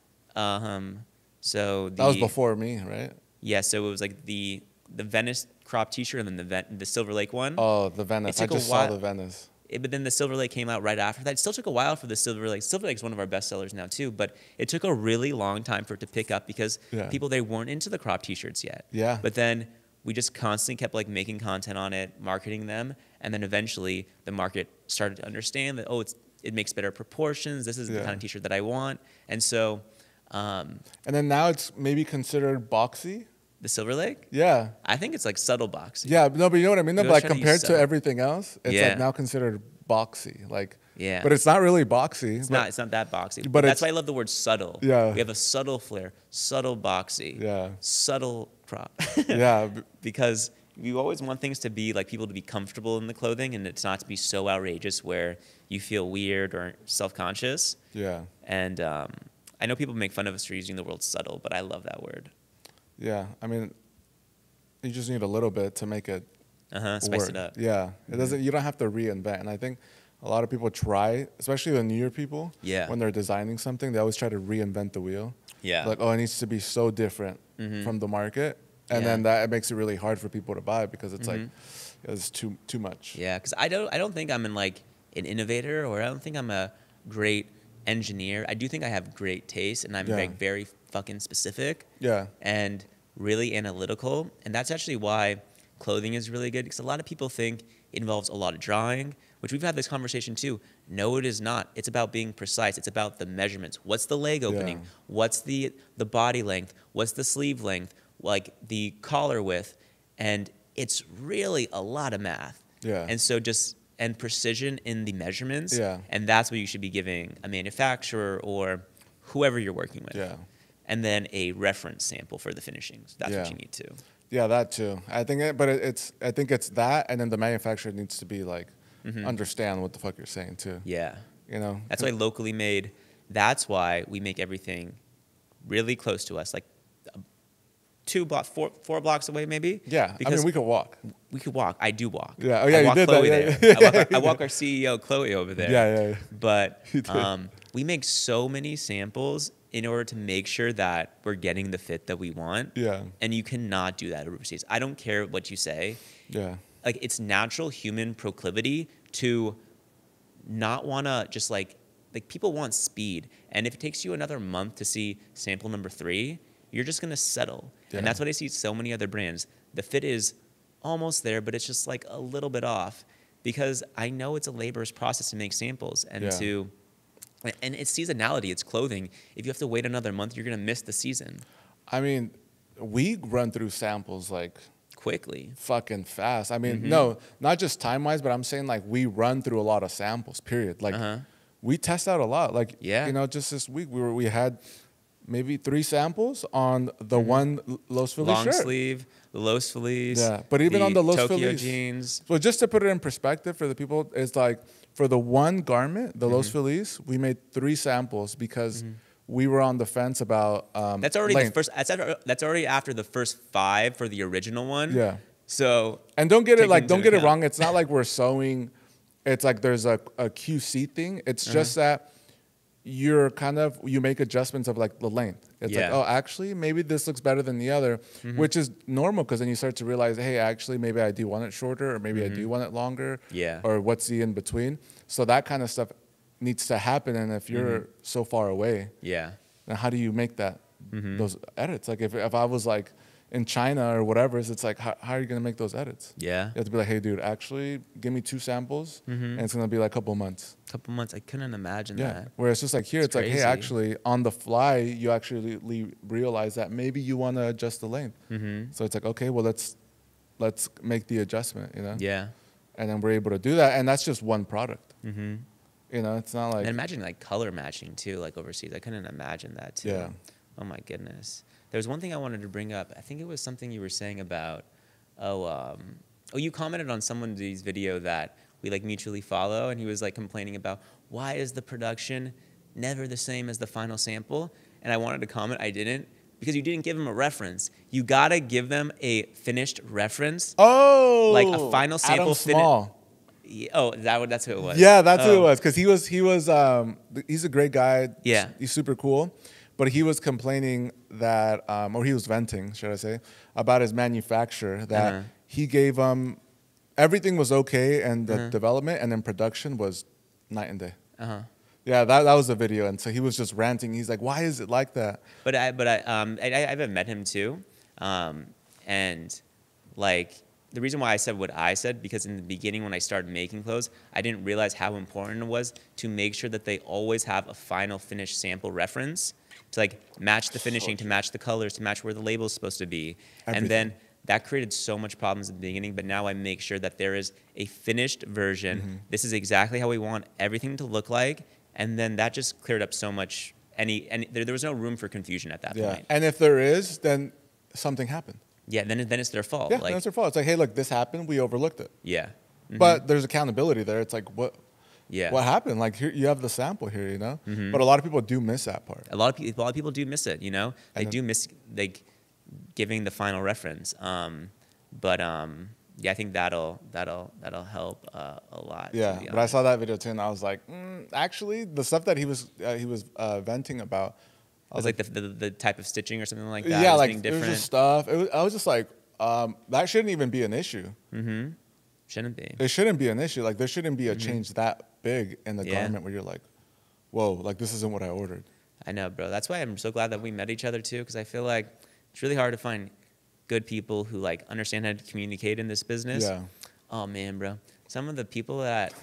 So that was before me, right? Yeah, so it was like the Venice crop t-shirt, and then the Silver Lake one. Oh, the Venice. I just saw the Venice. But then the Silver Lake came out right after that. It still took a while for the Silver Lake. Silver Lake's one of our best sellers now too, but it took a really long time for it to pick up because people, they weren't into the crop t-shirts yet. Yeah. But then we just constantly kept like making content on it, marketing them, and then eventually the market started to understand that, it makes better proportions. This is the kind of t-shirt that I want. And so and then now it's maybe considered boxy. The Silver Lake? Yeah. I think it's like subtle boxy. Yeah, no, but you know what I mean? But like compared to everything else, it's like now considered boxy. Like, but it's not really boxy. It's not that boxy. But that's why I love the word subtle. Yeah. We have a subtle flair, subtle boxy. Yeah. Subtle crop. Yeah. Because you always want things to be like people to be comfortable in the clothing, and it's not to be so outrageous where you feel weird or self-conscious. Yeah. And I know people make fun of us for using the word subtle, but I love that word. Yeah, I mean, you just need a little bit to make it spice it up. Yeah, it doesn't. You don't have to reinvent. And I think a lot of people try, especially the newer people. Yeah. When they're designing something, they always try to reinvent the wheel. Yeah. Like, it needs to be so different from the market, and then that makes it really hard for people to buy because it's like it's too much. Yeah, because I don't think I'm an innovator, or I don't think I'm a great engineer. I do think I have great taste, and I'm very fucking specific. Yeah. And really analytical. And that's actually why clothing is really good, because a lot of people think it involves a lot of drawing, which we've had this conversation too. No, it is not. It's about being precise. It's about the measurements. What's the leg opening? Yeah. What's the body length? What's the sleeve length? Like the collar width? And it's really a lot of math. Yeah. And so and precision in the measurements. Yeah. And that's what you should be giving a manufacturer or whoever you're working with. Yeah. And then a reference sample for the finishings. That's what Yeah. you need too. Yeah, that too. I think I think it's that, and then the manufacturer needs to be like understand what the fuck you're saying too. Yeah. You know. That's why locally made. That's why we make everything really close to us, like 4 blocks away, maybe. Yeah, because I mean we could walk. we could walk. I do walk. Yeah, oh yeah, I you walk did Chloe that. there. Yeah. I walk our CEO Chloe over there. Yeah. But You did. we make so many samples in order to make sure that we're getting the fit that we want. Yeah. And you cannot do that overseas. I don't care what you say. Yeah. Like, it's natural human proclivity to not want to just like people want speed. And if it takes you another month to see sample number 3, you're just going to settle. Yeah. And that's what I see so many other brands. The fit is almost there, but it's just like a little bit off, because I know it's a laborious process to make samples and and it's seasonality, it's clothing. If you have to wait another month, you're going to miss the season. I mean, we run through samples like Quickly. fucking fast. I mean, no, not just time wise, but I'm saying like we run through a lot of samples. Period. Like we test out a lot. Like you know, just this week we had maybe 3 samples on the one Los Feliz Long shirt. sleeve, the Los Feliz. Yeah, but even on the Los Tokyo Feliz jeans. So just to put it in perspective for the people, it's like for the one garment, the Los Feliz, we made 3 samples because we were on the fence about That's already length. That's already after the first 5 for the original one. Yeah. So And don't get it take into it account. wrong. It's not like we're sewing. It's like there's a QC thing. It's just that you make adjustments of like the length. It's like, oh, actually, maybe this looks better than the other, which is normal, because then you start to realize, hey, actually, maybe I do want it shorter, or maybe I do want it longer, or what's the in between. So that kind of stuff needs to happen. And if you're so far away, then how do you make those edits? Like if I was like in China or whatever, it's like, how are you going to make those edits? Yeah. You have to be like, hey, dude, actually, give me 2 samples, and it's going to be like a couple months. Couple months. I couldn't imagine that. Where it's just like here, it's like, hey, crazy. actually, on the fly, you actually realize that maybe you want to adjust the length. So it's like, okay, well, let's make the adjustment, you know? Yeah. And then we're able to do that, and that's just one product. You know, it's not like... And imagine like color matching too, like overseas. I couldn't imagine that too. Yeah. Oh my goodness. There's one thing I wanted to bring up. I think it was something you were saying about, you commented on someone's video that we like mutually follow, and he was like complaining about, why is the production never the same as the final sample? And I wanted to comment, I didn't, because you didn't give them a reference. You gotta give them a finished reference. Oh, like a final sample. Adam Small. That's who it was. Yeah, that's who it was. Because he's a great guy. Yeah. He's super cool. But he was complaining that, or he was venting, should I say, about his manufacturer, that he gave everything was okay, and the development and then production was night and day. Yeah, that was the video, and so he was just ranting. He's like, "Why is it like that?" But I haven't met him too, and like the reason why I said what I said, because in the beginning when I started making clothes, I didn't realize how important it was to make sure that they always have a final finished sample reference to like match the finishing, to match the colors, to match where the label is supposed to be, and then that created so much problems at the beginning. But now I make sure that there is a finished version. This is exactly how we want everything to look like. And then that just cleared up so much. There was no room for confusion at that point. And if there is, then something happened. Yeah, then it's their fault. Yeah, then it's their fault. It's like, hey, look, this happened. We overlooked it. Yeah. But there's accountability there. It's like, what happened? Like, here you have the sample here, you know? But a lot of people do miss that part. A lot of people do miss it, you know? They do miss like giving the final reference. Yeah, I think that'll help a lot. Yeah, but I saw that video too, and I was like, actually, the stuff that he was venting about, I was like the type of stitching or something like that. Yeah, was like different. it was just stuff. I was just like, that shouldn't even be an issue. Shouldn't be. It shouldn't be an issue. Like there shouldn't be a change that big in the garment where you're like, whoa, like this isn't what I ordered. I know, bro. That's why I'm so glad that we met each other too, because I feel like it's really hard to find good people who like understand how to communicate in this business. Yeah. Oh man, bro. Some of the people that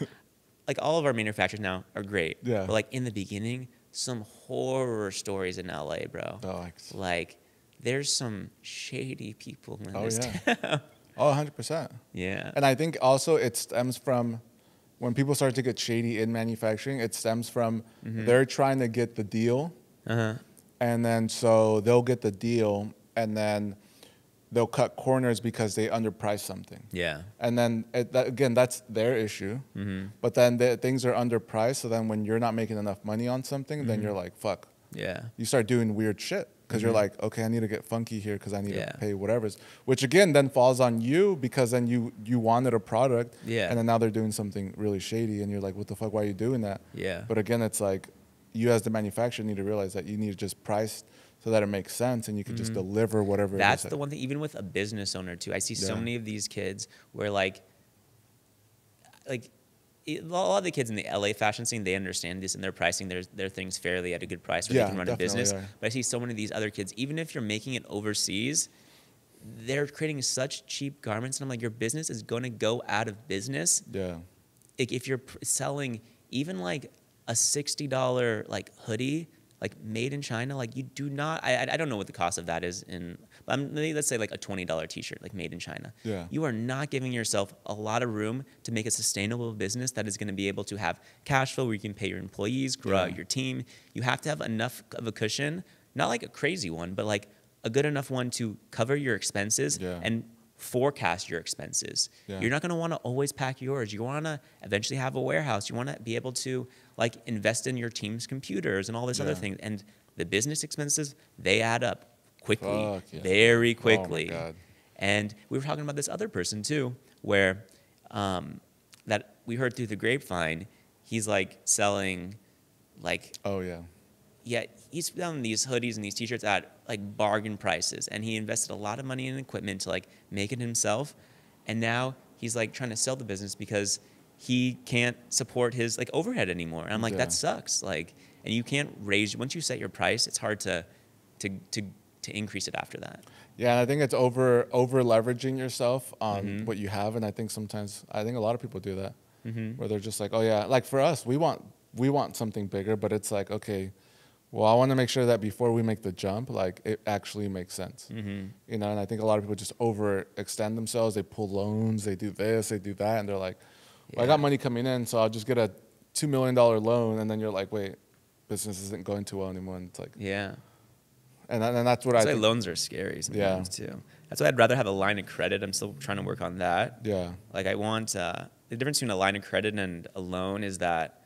like all of our manufacturers now are great. Yeah. But like in the beginning, some horror stories in LA, bro. Oh, like there's some shady people in this yeah. town. Oh, 100%. Yeah. And I think also it stems from when people start to get shady in manufacturing, it stems from they're trying to get the deal. Uh-huh. And then so they'll get the deal and then they'll cut corners because they underprice something. Yeah. And then, again, that's their issue. But then things are underpriced. So then when you're not making enough money on something, then you're like, fuck. Yeah. You start doing weird shit because you're like, okay, I need to get funky here because I need Yeah. to pay whatever's. Which, again, then falls on you because then you wanted a product. Yeah. And then now they're doing something really shady. And you're like, what the fuck? Why are you doing that? Yeah. But again, it's like you as the manufacturer need to realize that you need to just price so that it makes sense and you can just deliver whatever That's it is. the one thing, even with a business owner too. I see so Yeah. many of these kids where like a lot of the kids in the LA fashion scene, they understand this and they're pricing their things fairly at a good price where they can run a business. Yeah. But I see so many of these other kids, even if you're making it overseas, they're creating such cheap garments. And I'm like, your business is going to go out of business. Yeah. Like if you're selling even like a $60 like hoodie, like made in China, like you do not, I don't know what the cost of that is let's say like a $20 t-shirt, like made in China. Yeah. You are not giving yourself a lot of room to make a sustainable business that is going to be able to have cash flow where you can pay your employees, grow out your team. You have to have enough of a cushion, not like a crazy one, but like a good enough one to cover your expenses and forecast your expenses. Yeah. You're not going to want to always pack yours. You want to eventually have a warehouse. You want to be able to like invest in your team's computers and all this other thing. And the business expenses, they add up quickly, very quickly. Oh my God. And we were talking about this other person too, where that we heard through the grapevine, he's like selling like, he's selling these hoodies and these t-shirts at like bargain prices. And he invested a lot of money in equipment to like make it himself. And now he's like trying to sell the business because he can't support his like overhead anymore. And I'm like, that sucks. Like, and you can't raise, once you set your price, it's hard to increase it after that. Yeah, and I think it's over leveraging yourself on what you have. And I think a lot of people do that where they're just like, oh yeah, like for us, we want something bigger, but it's like, okay, well, I want to make sure that before we make the jump, like it actually makes sense, you know. And I think a lot of people just overextend themselves. They pull loans, they do this, they do that, and they're like, well, I got money coming in, so I'll just get a $2 million loan, and then you're like, wait, business isn't going too well anymore. And it's like, and that's what that's I why think. loans are scary sometimes too. That's why I'd rather have a line of credit. I'm still trying to work on that. Yeah. Like I want the difference between a line of credit and a loan is that,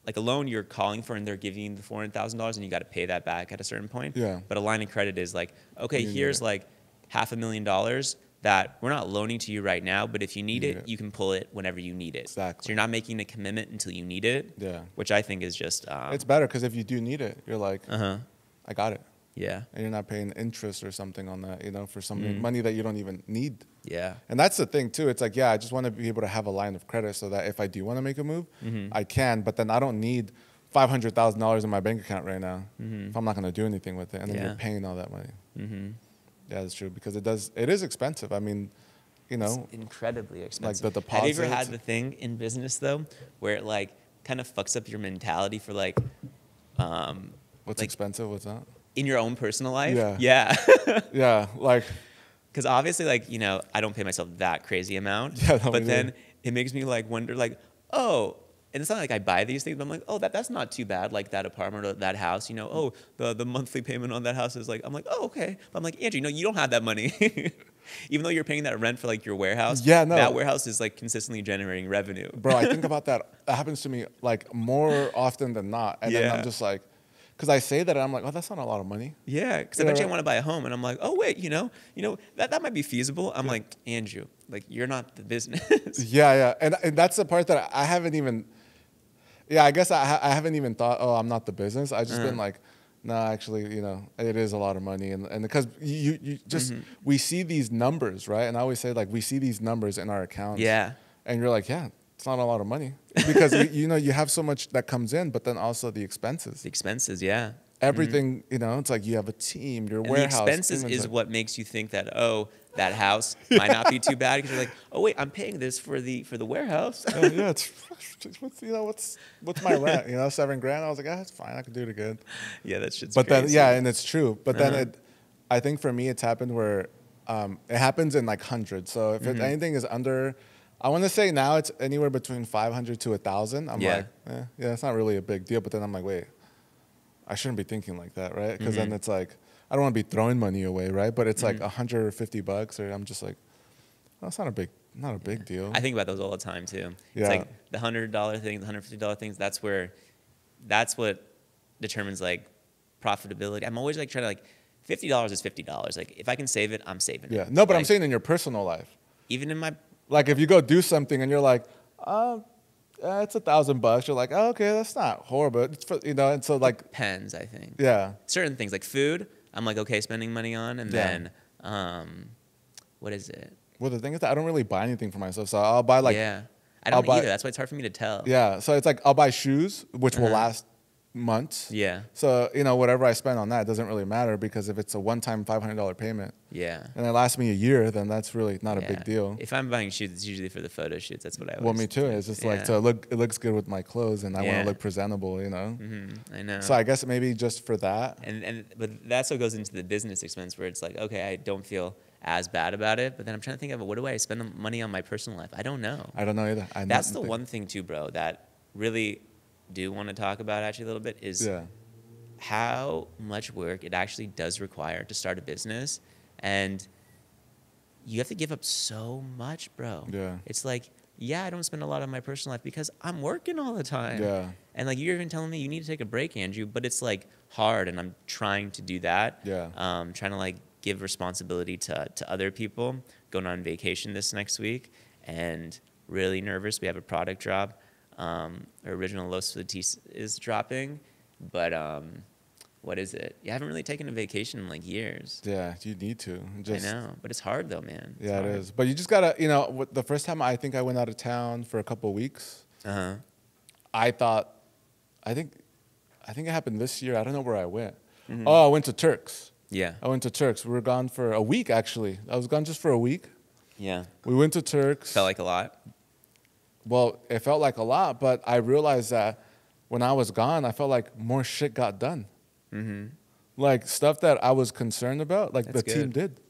like a loan you're calling for and they're giving you the $400,000 and you got to pay that back at a certain point. Yeah. But a line of credit is like, okay, here's like $500,000 that we're not loaning to you right now, but if you need it, you can pull it whenever you need it. Exactly. So you're not making a commitment until you need it. Yeah. Which I think is just. It's better because if you do need it, you're like, I got it. Yeah. And you're not paying interest or something on that, you know, for some money that you don't even need. Yeah. And that's the thing too. It's like, I just want to be able to have a line of credit so that if I do want to make a move, I can. But then I don't need $500,000 in my bank account right now if I'm not going to do anything with it. And then you're paying all that money. Yeah, that's true because it is expensive. I mean, you know, it's incredibly expensive. Like the deposits. Have you ever had the thing in business though, where it like kind of fucks up your mentality for like, what's expensive? What's that? In your own personal life? Yeah. Yeah, like. Because obviously, like, you know, I don't pay myself that crazy amount. Yeah, no, but then it makes me like wonder, like, oh, and it's not like I buy these things, but I'm like, oh, that's not too bad, like that apartment or that house, you know, oh, the monthly payment on that house is like, I'm like, oh, okay. But I'm like, Andrew, no, you don't have that money. Even though you're paying that rent for like your warehouse, that warehouse is like consistently generating revenue. Bro, I think about that. That happens to me like more often than not. And then I'm just like, because I say that and I'm like, oh, that's not a lot of money. Yeah, because eventually I want to buy a home and I'm like, oh, wait, you know, that might be feasible. I'm like, Andrew, like you're not the business. Yeah. And that's the part that I haven't even, I guess I haven't even thought, oh, I'm not the business. I just been like, no, actually, you know, it is a lot of money. And because you just, we see these numbers, right? And I always say like, we see these numbers in our accounts. Yeah. And you're like, yeah, it's not a lot of money because you know, you have so much that comes in, but then also the expenses. The expenses, yeah. Everything, you know, it's like you have a team, your warehouse. The expenses is what makes you think that, oh, that house might not be too bad because you're like, oh wait, I'm paying this for the warehouse. Yeah, it's what's my rent? You know, $7,000. I was like, it's fine, I can do it again. Yeah, that shit's but crazy. Then and it's true. But then I think for me it's happened where It happens in like hundreds. So if anything is under, I want to say now it's anywhere between 500 to 1,000. I'm like, yeah, it's not really a big deal. But then I'm like, wait, I shouldn't be thinking like that, right? Because then it's like, I don't want to be throwing money away, right? But it's like $150, or I'm just like, that's not a big deal. I think about those all the time too. Yeah. It's like the $100 things, the $150 things. That's what determines like profitability. I'm always like trying to like, $50 is $50. Like if I can save it, I'm saving it. Yeah. No, but like, I'm saying in your personal life. Even in my, like if you go do something and you're like, it's $1,000. You're like, oh, okay, that's not horrible. It's for, and so like depends, I think. Yeah. Certain things like food, I'm like okay spending money on, and then what is it? Well, the thing is that I don't really buy anything for myself, so I'll buy like I don't either. That's why it's hard for me to tell. Yeah, so it's like I'll buy shoes, which will last months. Yeah. So whatever I spend on that doesn't really matter, because if it's a one-time $500 payment, and it lasts me a year, then that's really not a big deal. If I'm buying shoes, it's usually for the photo shoots. That's what I always. Well, me too. It's just like to look. It looks good with my clothes, and I want to look presentable. I know. So I guess maybe just for that. But that still goes into the business expense, where it's like, okay, I don't feel as bad about it, but then I'm trying to think of what do I spend money on my personal life? I don't know. I don't know either. That's the one thing too, bro, that really do want to talk about actually a little bit is how much work it actually does require to start a business, and you have to give up so much, bro. Yeah. It's like, I don't spend a lot on my personal life because I'm working all the time. Yeah. And like you're even telling me you need to take a break, Andrew, but it's like hard, and I'm trying to do that. Yeah. Trying to like give responsibility to other people. Going on vacation this next week, and really nervous. We have a product drop. Our original Los Felitis is dropping, but what is it? You haven't really taken a vacation in like years. Yeah, you need to. I know, but it's hard though, man. It's hard. It is. But you just gotta, the first time I think I went out of town for a couple of weeks, I think it happened this year. I don't know where I went. Oh, I went to Turks. Yeah. I went to Turks. We were gone for a week, actually. I was gone just for a week. Yeah. We went to Turks. Felt like a lot? Well, it felt like a lot, but I realized that when I was gone, I felt like more shit got done. Like stuff that I was concerned about, like the team did.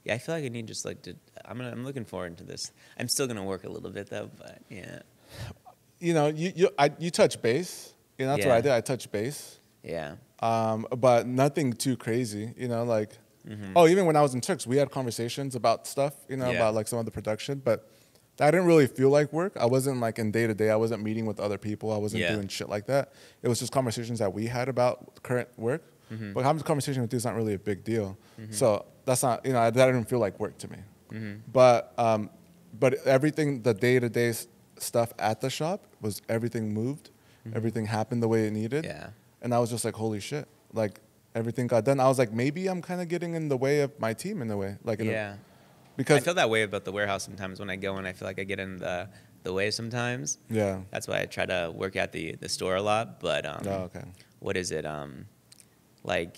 Yeah, I feel like I need just like to. I'm looking forward to this. I'm still gonna work a little bit though, but yeah. You touch base. That's what I did. I touched base. Yeah. But nothing too crazy. Oh, even when I was in Turks, we had conversations about stuff. About like some of the production, but that didn't really feel like work. I wasn't like in day to day. I wasn't meeting with other people. I wasn't doing shit like that. It was just conversations that we had about current work. But having a conversation with you is not really a big deal. So that's not, that didn't feel like work to me. But everything, the day to day stuff at the shop was everything moved. Everything happened the way it needed. Yeah. And I was just like, holy shit. Like everything got done. I was like, maybe I'm kind of getting in the way of my team in a way. Like, because I feel that way about the warehouse sometimes when I go and I feel like I get in the way sometimes. Yeah. That's why I try to work at the store a lot. But okay. What is it? Like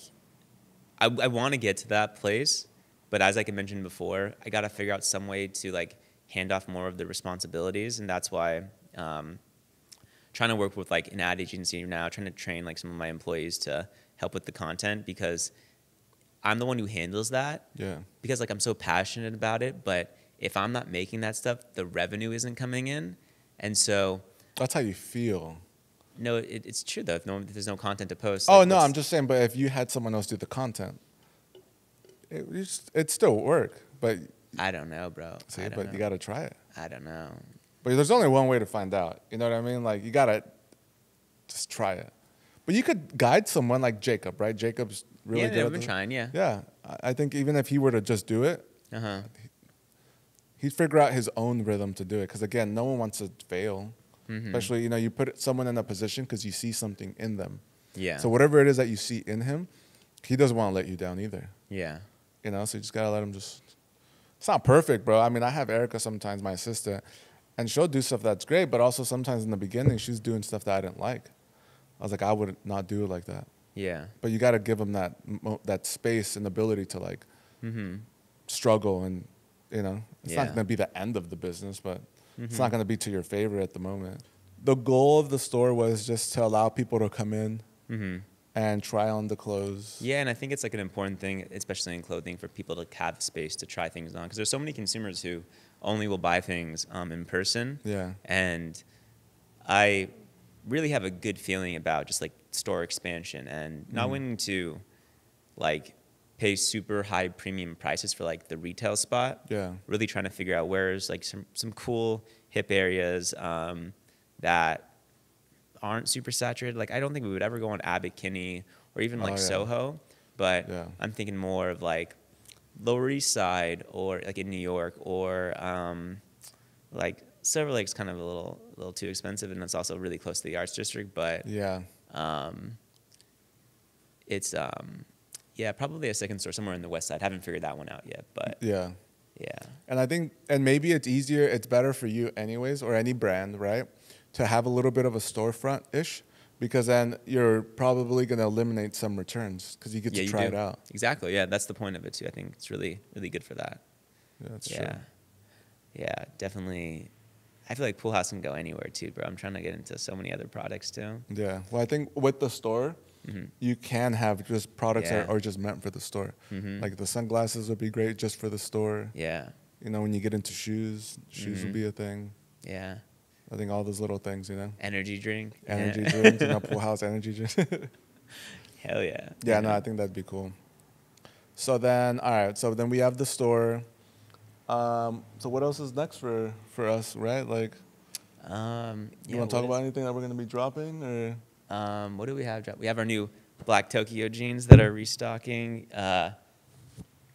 I want to get to that place, but as I mentioned before, I got to figure out some way to like hand off more of the responsibilities, and that's why trying to work with like an ad agency now, trying to train like some of my employees to help with the content, because I'm the one who handles that. Yeah. Because like I'm so passionate about it, but if I'm not making that stuff, the revenue isn't coming in, and so that's how you feel. No, it's true though. If there's no content to post. Oh no, I'm just saying. But if you had someone else do the content, it'd still work. But I don't know, bro. See, but you gotta try it. I don't know. But there's only one way to find out. You know what I mean? Like you gotta just try it. But you could guide someone like Jacob, right? Jacob's really good. Yeah, I've been trying. Yeah. Yeah, I think even if he were to just do it, he'd figure out his own rhythm to do it. Because again, no one wants to fail. Especially, you put someone in a position because you see something in them. Yeah. So whatever it is that you see in him, he doesn't want to let you down either. Yeah. So you just got to let him just... It's not perfect, bro. I mean, I have Erica sometimes, my assistant, and she'll do stuff that's great, but also sometimes in the beginning, she's doing stuff that I didn't like. I was like, I would not do it like that. Yeah. But you got to give them that space and ability to like struggle, and, it's not going to be the end of the business, but... It's not going to be to your favor at the moment. The goal of the store was just to allow people to come in and try on the clothes. Yeah, and I think it's like an important thing, especially in clothing, for people to have the space to try things on. Because there's so many consumers who only will buy things in person. Yeah. And I really have a good feeling about just like store expansion and not wanting to like pay super high premium prices for like the retail spot. Yeah. Really trying to figure out where's like some cool hip areas that aren't super saturated. Like I don't think we would ever go on Abbot Kinney or even like Soho, but Yeah. I'm thinking more of like Lower East Side or like in New York or like Silver Lake's kind of a little too expensive, and it's also really close to the Arts District. But Yeah. it's yeah, probably a second store somewhere in the West Side. Haven't figured that one out yet, but Yeah. yeah. And I think, and maybe it's easier, it's better for you anyways, or any brand, right, to have a little bit of a storefront-ish, because then you're probably going to eliminate some returns because you get to try it out. Exactly. Yeah, that's the point of it too. I think it's really, really good for that. Yeah, that's true. Yeah, definitely. I feel like Pool House can go anywhere too, bro. I'm trying to get into so many other products too. Yeah. Well, I think with the store, you can have just products that are just meant for the store. Like the sunglasses would be great just for the store. Yeah. You know, when you get into shoes would be a thing. Yeah. I think all those little things, you know. Energy drink. Energy drinks, you know, Pool House energy drink. Hell yeah. Yeah, no, I think that'd be cool. So then, all right, so then we have the store. So what else is next for us, right? Like, you want to talk about anything that we're going to be dropping, or? What do we have? We have our new Black Tokyo jeans that are restocking. What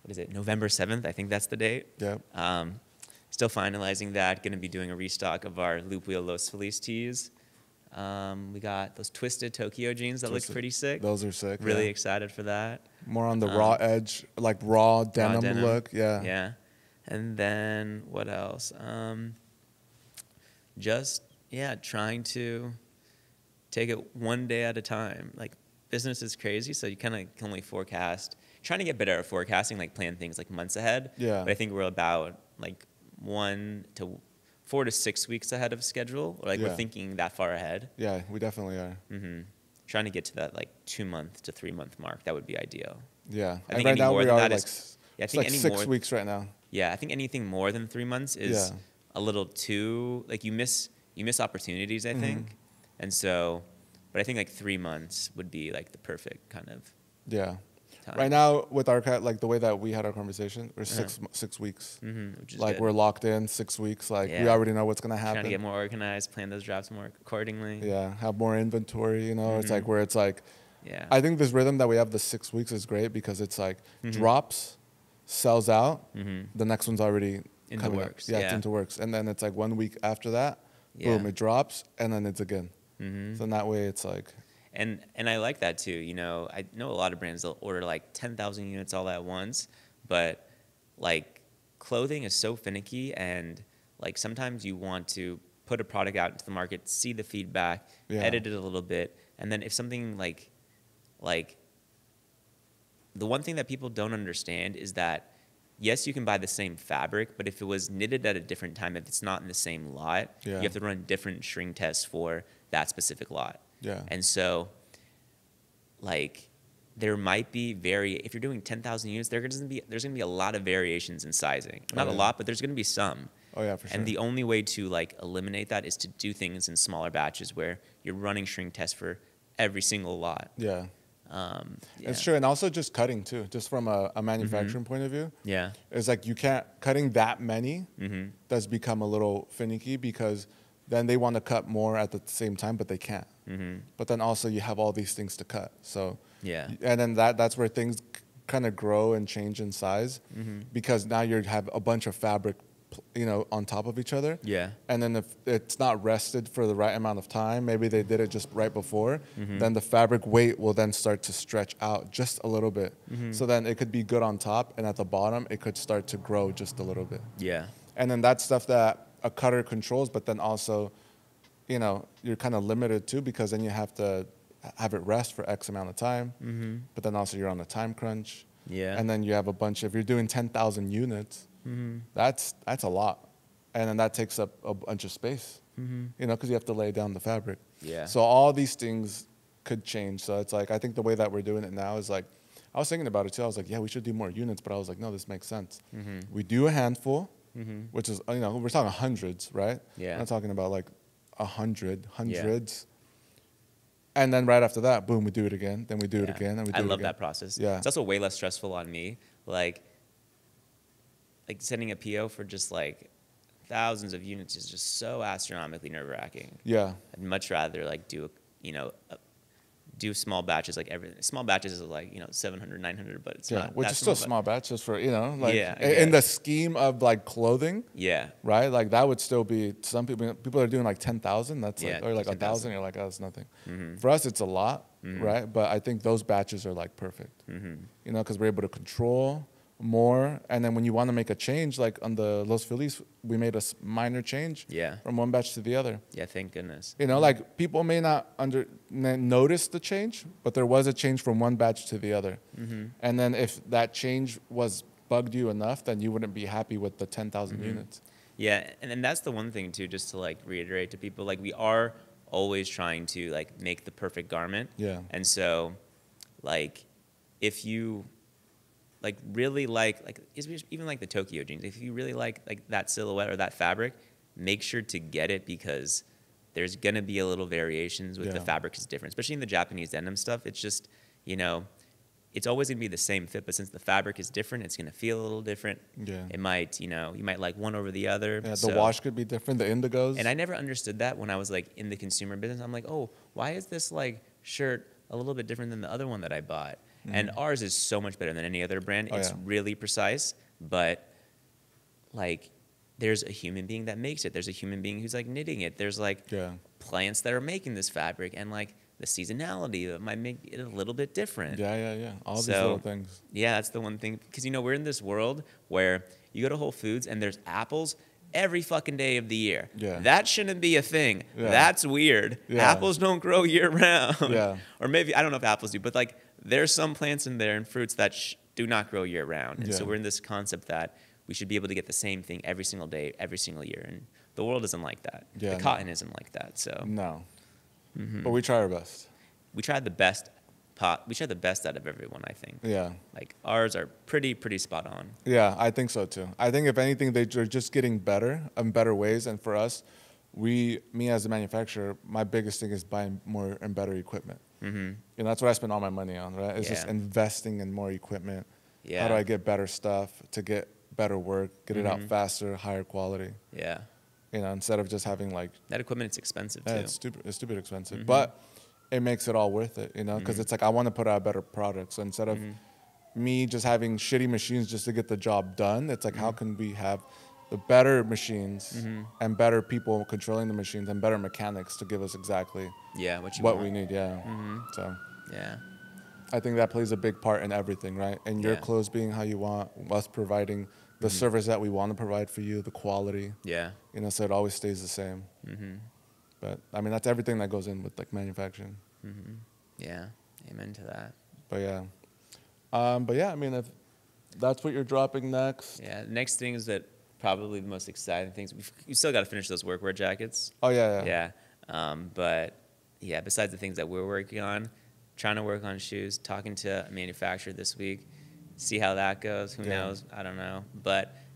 is it? November 7th. I think that's the date. Yeah. Still finalizing that. Going to be doing a restock of our Loop Wheel Los Feliz tees. We got those twisted Tokyo jeans that look pretty sick. Those are sick. Really excited for that. More on the raw edge, like raw denim look. Yeah. Yeah. And then what else? Just trying to take it one day at a time. Like business is crazy, so you kind of can only forecast. Trying to get better at forecasting, like plan things like months ahead. Yeah. But I think we're about like 4 to 6 weeks ahead of schedule. Or like we're thinking that far ahead. Yeah, we definitely are. Trying to get to that like 2 month to 3 month mark. That would be ideal. Yeah. I think right now we are like, I think like 6 weeks right now. Yeah, I think anything more than 3 months is a little too like you miss opportunities, I think. And so, but I think like 3 months would be like the perfect kind of time. Right now with our like the way that we had our conversation, we're 6 weeks. Which is like good. we're locked in 6 weeks. Like we already know what's gonna happen. Trying to get more organized, plan those drops more accordingly. Yeah, have more inventory. You know, it's like where it's like. Yeah. I think this rhythm that we have the 6 weeks is great because it's like drops, sells out, the next one's already in the works. Yeah, it's into works, and then it's like 1 week after that, boom, it drops, and then it's again. So in that way, it's like. And I like that too. You know, I know a lot of brands they'll order like 10,000 units all at once, but like clothing is so finicky, and like sometimes you want to put a product out into the market, see the feedback, edit it a little bit, and then if something like the one thing that people don't understand is that yes, you can buy the same fabric, but if it was knitted at a different time, if it's not in the same lot, you have to run different shrink tests for that specific lot. Yeah. And so, like, there might be if you're doing 10,000 units, there's going to be a lot of variations in sizing. Not a lot, but there's going to be some. Oh yeah, for sure. And the only way to like eliminate that is to do things in smaller batches where you're running shrink tests for every single lot. Yeah. It's true, and also just cutting too, just from a manufacturing point of view. Yeah. It's like you can't cutting that many does become a little finicky because then they want to cut more at the same time, but they can't. But then also you have all these things to cut. So and then that's where things kind of grow and change in size because now you have a bunch of fabric, you know, on top of each other. Yeah. And then if it's not rested for the right amount of time, maybe they did it just right before, then the fabric weight will then start to stretch out just a little bit. So then it could be good on top, and at the bottom, it could start to grow just a little bit. Yeah. And then that's stuff that a cutter controls, but then also, you know, you're kind of limited too because then you have to have it rest for X amount of time, but then also you're on a time crunch. Yeah. And then you have a bunch if you're doing 10,000 units, that's a lot. And then that takes up a bunch of space, you know, because you have to lay down the fabric. Yeah. So all these things could change. So it's like, I think the way that we're doing it now is like, I was thinking about it too. I was like, yeah, we should do more units, but I was like, no, this makes sense. We do a handful, which is, you know, we're talking hundreds, right? Yeah. We're not talking about like hundreds. And then right after that, boom, we do it again. Then we do it again. And we do I it love again. that process. Yeah. It's also way less stressful on me. Like sending a PO for just like thousands of units is just so astronomically nerve-wracking. Yeah. I'd much rather like do, do small batches, like small batches is like, 700, 900, but it's not. Which is still small batches for, like Yeah, in the scheme of like clothing. Yeah. Right? Like that would still be, some people are doing like 10,000. That's like, or like 10,000. 1,000. You're like, oh, that's nothing. For us, it's a lot, right? But I think those batches are like perfect, because we're able to control more. And then when you want to make a change, like on the Los Feliz, we made a minor change from one batch to the other. Yeah, thank goodness. Like people may not notice the change, but there was a change from one batch to the other. And then if that change was bugged you enough, then you wouldn't be happy with the 10,000 units. Yeah, and that's the one thing too, just to like reiterate to people, like we are always trying to like make the perfect garment. Yeah. And so like if you like really like even like the Tokyo jeans, if you really like that silhouette or that fabric, make sure to get it, because there's gonna be a little variations with the fabric is different, especially in the Japanese denim stuff. It's just, it's always gonna be the same fit, but since the fabric is different, it's gonna feel a little different. Yeah. It might, you might like one over the other. Yeah, the wash could be different, the indigos. And I never understood that when I was like in the consumer business. I'm like, oh, why is this like shirt a little bit different than the other one that I bought? And ours is so much better than any other brand. It's really precise, but like there's a human being that makes it. There's a human being who's like knitting it. There's like plants that are making this fabric, and like the seasonality that might make it a little bit different. Yeah. All these little things. Yeah, that's the one thing. Because, we're in this world where you go to Whole Foods and there's apples every fucking day of the year. Yeah. That shouldn't be a thing. Yeah. That's weird. Yeah. Apples don't grow year round. Yeah. Or maybe, I don't know if apples do, but like there's some plants in there and fruits that do not grow year round. And so we're in this concept that we should be able to get the same thing every single day, every single year. And the world isn't like that. Yeah, the cotton isn't like that. So no. But we try our best. We tried the best we tried the best out of everyone, I think. Yeah. Like ours are pretty spot on. Yeah, I think so too. I think if anything, they're just getting better in better ways. And for us, me as a manufacturer, my biggest thing is buying more and better equipment. That's what I spend all my money on, right? It's just investing in more equipment. Yeah. How do I get better stuff to get better work, get it out faster, higher quality? Yeah. Instead of just having like that equipment, it's expensive too. It's stupid expensive, but it makes it all worth it, because it's like I want to put out a better product. So instead of me just having shitty machines just to get the job done, it's like how can we have the better machines and better people controlling the machines and better mechanics to give us exactly what we need. Yeah. So yeah, I think that plays a big part in everything, right? And your clothes being how you want, us providing the service that we want to provide for you, the quality. Yeah. So it always stays the same. But I mean, that's everything that goes in with like manufacturing. Yeah. Amen to that. But yeah, I mean, if that's what you're dropping next. Yeah. Next thing is that probably the most exciting things. We still got to finish those workwear jackets. Oh yeah. Yeah. But yeah, besides the things that we're working on, trying to work on shoes, talking to a manufacturer this week, see how that goes. Who knows? I don't know.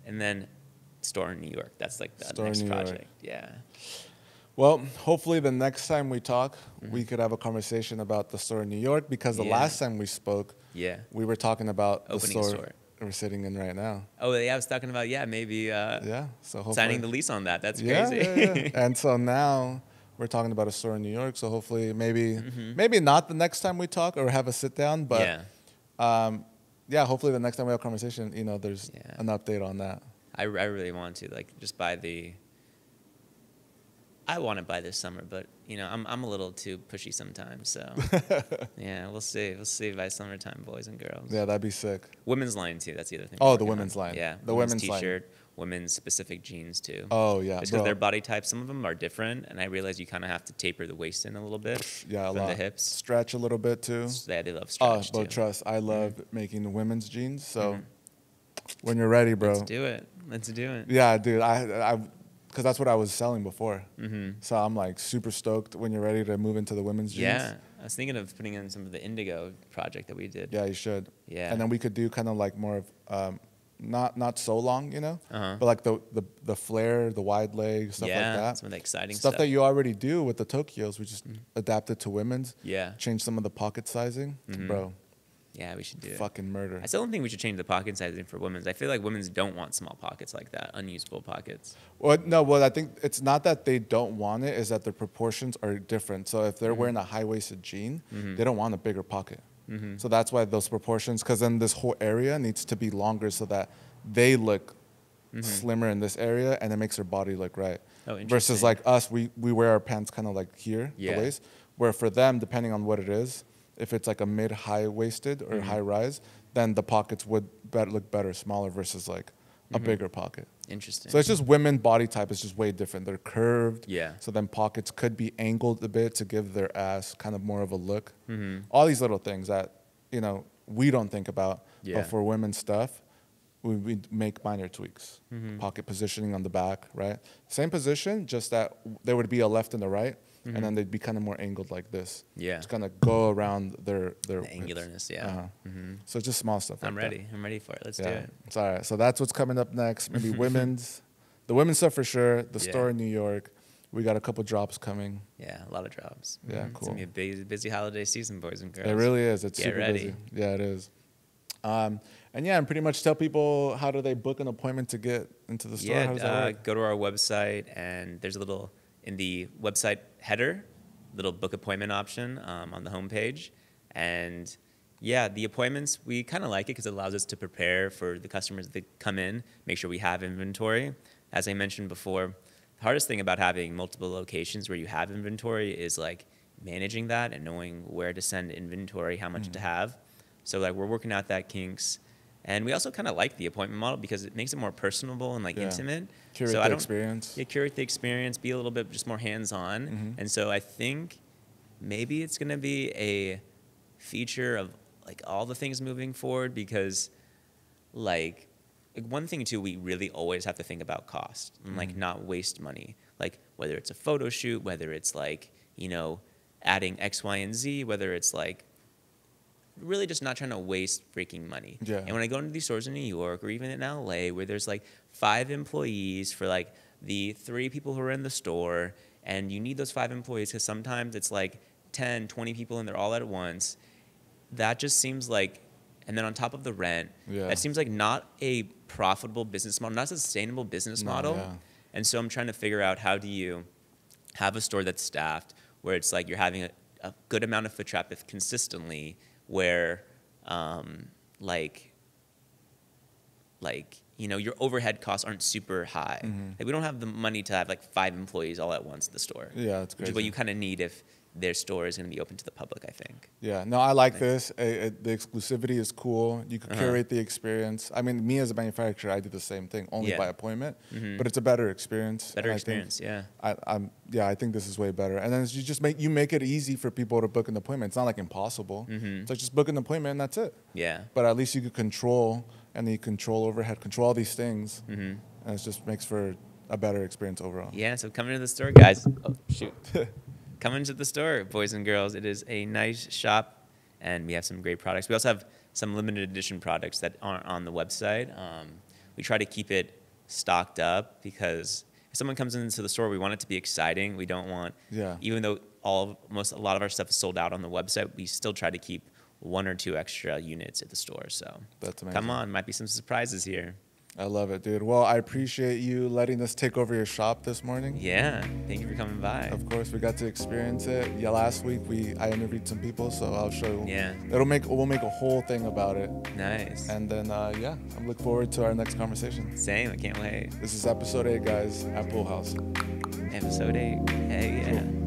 And then store in New York. That's like the next project. Yeah. Well, hopefully the next time we talk, we could have a conversation about the store in New York, because the last time we spoke, we were talking about opening the a store we're sitting in right now. Oh, yeah, I was talking about, maybe so signing the lease on that. That's crazy. Yeah. And so now we're talking about a store in New York, so hopefully maybe not the next time we talk or have a sit down, but hopefully the next time we have a conversation, there's an update on that. I really want to, like, just buy I want to buy this summer, but I'm a little too pushy sometimes. So yeah, we'll see. We'll see by summertime, boys and girls. Yeah, that'd be sick. Women's line too. That's the other thing. Oh, the women's line. Yeah, the women's t-shirt, women's specific jeans too. Oh yeah, just because their body types, some of them are different, and I realize you kind of have to taper the waist in a little bit. Yeah, from the hips. Stretch a little bit too. Yeah, they love stretch too. But trust, I love making the women's jeans. So when you're ready, bro, let's do it. Let's do it. Yeah, dude. Because that's what I was selling before. So I'm like super stoked when you're ready to move into the women's jeans. Yeah, I was thinking of putting in some of the indigo project that we did. Yeah, you should. Yeah. And then we could do kind of like more of not so long, you know, but like the flare, the wide leg, stuff like that. Some of the exciting stuff that you already do with the Tokyos. We just adapted to women's. Yeah. Change some of the pocket sizing, bro. Yeah, we should do it. Fucking murder. I still don't think we should change the pocket sizing for women's. I feel like women's don't want small pockets like that, unusable pockets. Well, no, well, I think it's not that they don't want it, is that the proportions are different. So if they're wearing a high-waisted jean, they don't want a bigger pocket. So that's why those proportions, because then this whole area needs to be longer so that they look slimmer in this area and it makes their body look right. Oh, interesting. Versus like us, we wear our pants kind of like here, the waist, where for them, depending on what it is, if it's like a mid-high waisted or high rise, then the pockets would look better, smaller versus like a bigger pocket. Interesting. So it's just women body type is just way different. They're curved. Yeah. So then pockets could be angled a bit to give their ass kind of more of a look. All these little things that, you know, we don't think about. Yeah. But for women's stuff, we make minor tweaks. Pocket positioning on the back, right? Same position, just that there would be a left and a right. And then they'd be kind of more angled like this. Yeah. Just kind of go around their the angularness, yeah. So just small stuff. I'm like ready. that. I'm ready for it. Let's do it. It's all right. So that's what's coming up next. Maybe women's, the women's stuff for sure. The store in New York. We got a couple drops coming. Yeah, a lot of drops. Yeah, It's cool. gonna be a busy holiday season, boys and girls. It really is. It's Get super ready. busy. Yeah, it is. And yeah, and pretty much tell people, how do they book an appointment to get into the store? How does that work? Go to our website, and there's a little in the website header, little book appointment option on the homepage. And yeah, the appointments, we kind of like it because it allows us to prepare for the customers that come in, make sure we have inventory. As I mentioned before, the hardest thing about having multiple locations where you have inventory is like managing that and knowing where to send inventory, how much to have. So like we're working out that kinks. And we also kind of like the appointment model because it makes it more personable and like intimate. Curate the experience. Yeah, curate the experience, be a little bit just more hands-on. And so I think maybe it's going to be a feature of like all the things moving forward because like one thing too, we really always have to think about cost and like not waste money. Like whether it's a photo shoot, whether it's like, you know, adding X, Y, and Z, whether it's like really just not trying to waste freaking money. Yeah. And when I go into these stores in New York or even in LA where there's like 5 employees for like the 3 people who are in the store and you need those 5 employees because sometimes it's like 10, 20 people and they're all at once, that just seems like, and then on top of the rent, that seems like not a profitable business model, not a sustainable business model. Yeah. And so I'm trying to figure out how do you have a store that's staffed where it's like you're having a good amount of foot traffic consistently where like you know your overhead costs aren't super high. Like we don't have the money to have like 5 employees all at once at the store. Yeah, that's Which crazy. is what you kind of need if their store is going to be open to the public, I think. Yeah, no, I like this. The exclusivity is cool. You can curate the experience. I mean, me as a manufacturer, I do the same thing, only by appointment. But it's a better experience. Better and experience, yeah. I think this is way better. And then you just make it easy for people to book an appointment. It's not like impossible. It's like just book an appointment and that's it. Yeah. But at least you could control, and you control overhead, control all these things. And it just makes for a better experience overall. Yeah, so come into the store, guys. Oh, shoot. Come into the store, boys and girls. It is a nice shop, and we have some great products. We also have some limited edition products that aren't on the website. We try to keep it stocked up because if someone comes into the store, we want it to be exciting. We don't want, even though a lot of our stuff is sold out on the website, we still try to keep 1 or 2 extra units at the store. So that's amazing. Come on, might be some surprises here. I love it, dude. Well, I appreciate you letting us take over your shop this morning. Yeah, thank you for coming by. Of course, we got to experience it. Yeah, last week I interviewed some people, so I'll show you. Yeah. We'll make a whole thing about it. Nice. And then I'm looking forward to our next conversation. Same, I can't wait. This is episode 8, guys, at Pool House. Episode 8. Hey, yeah. Cool.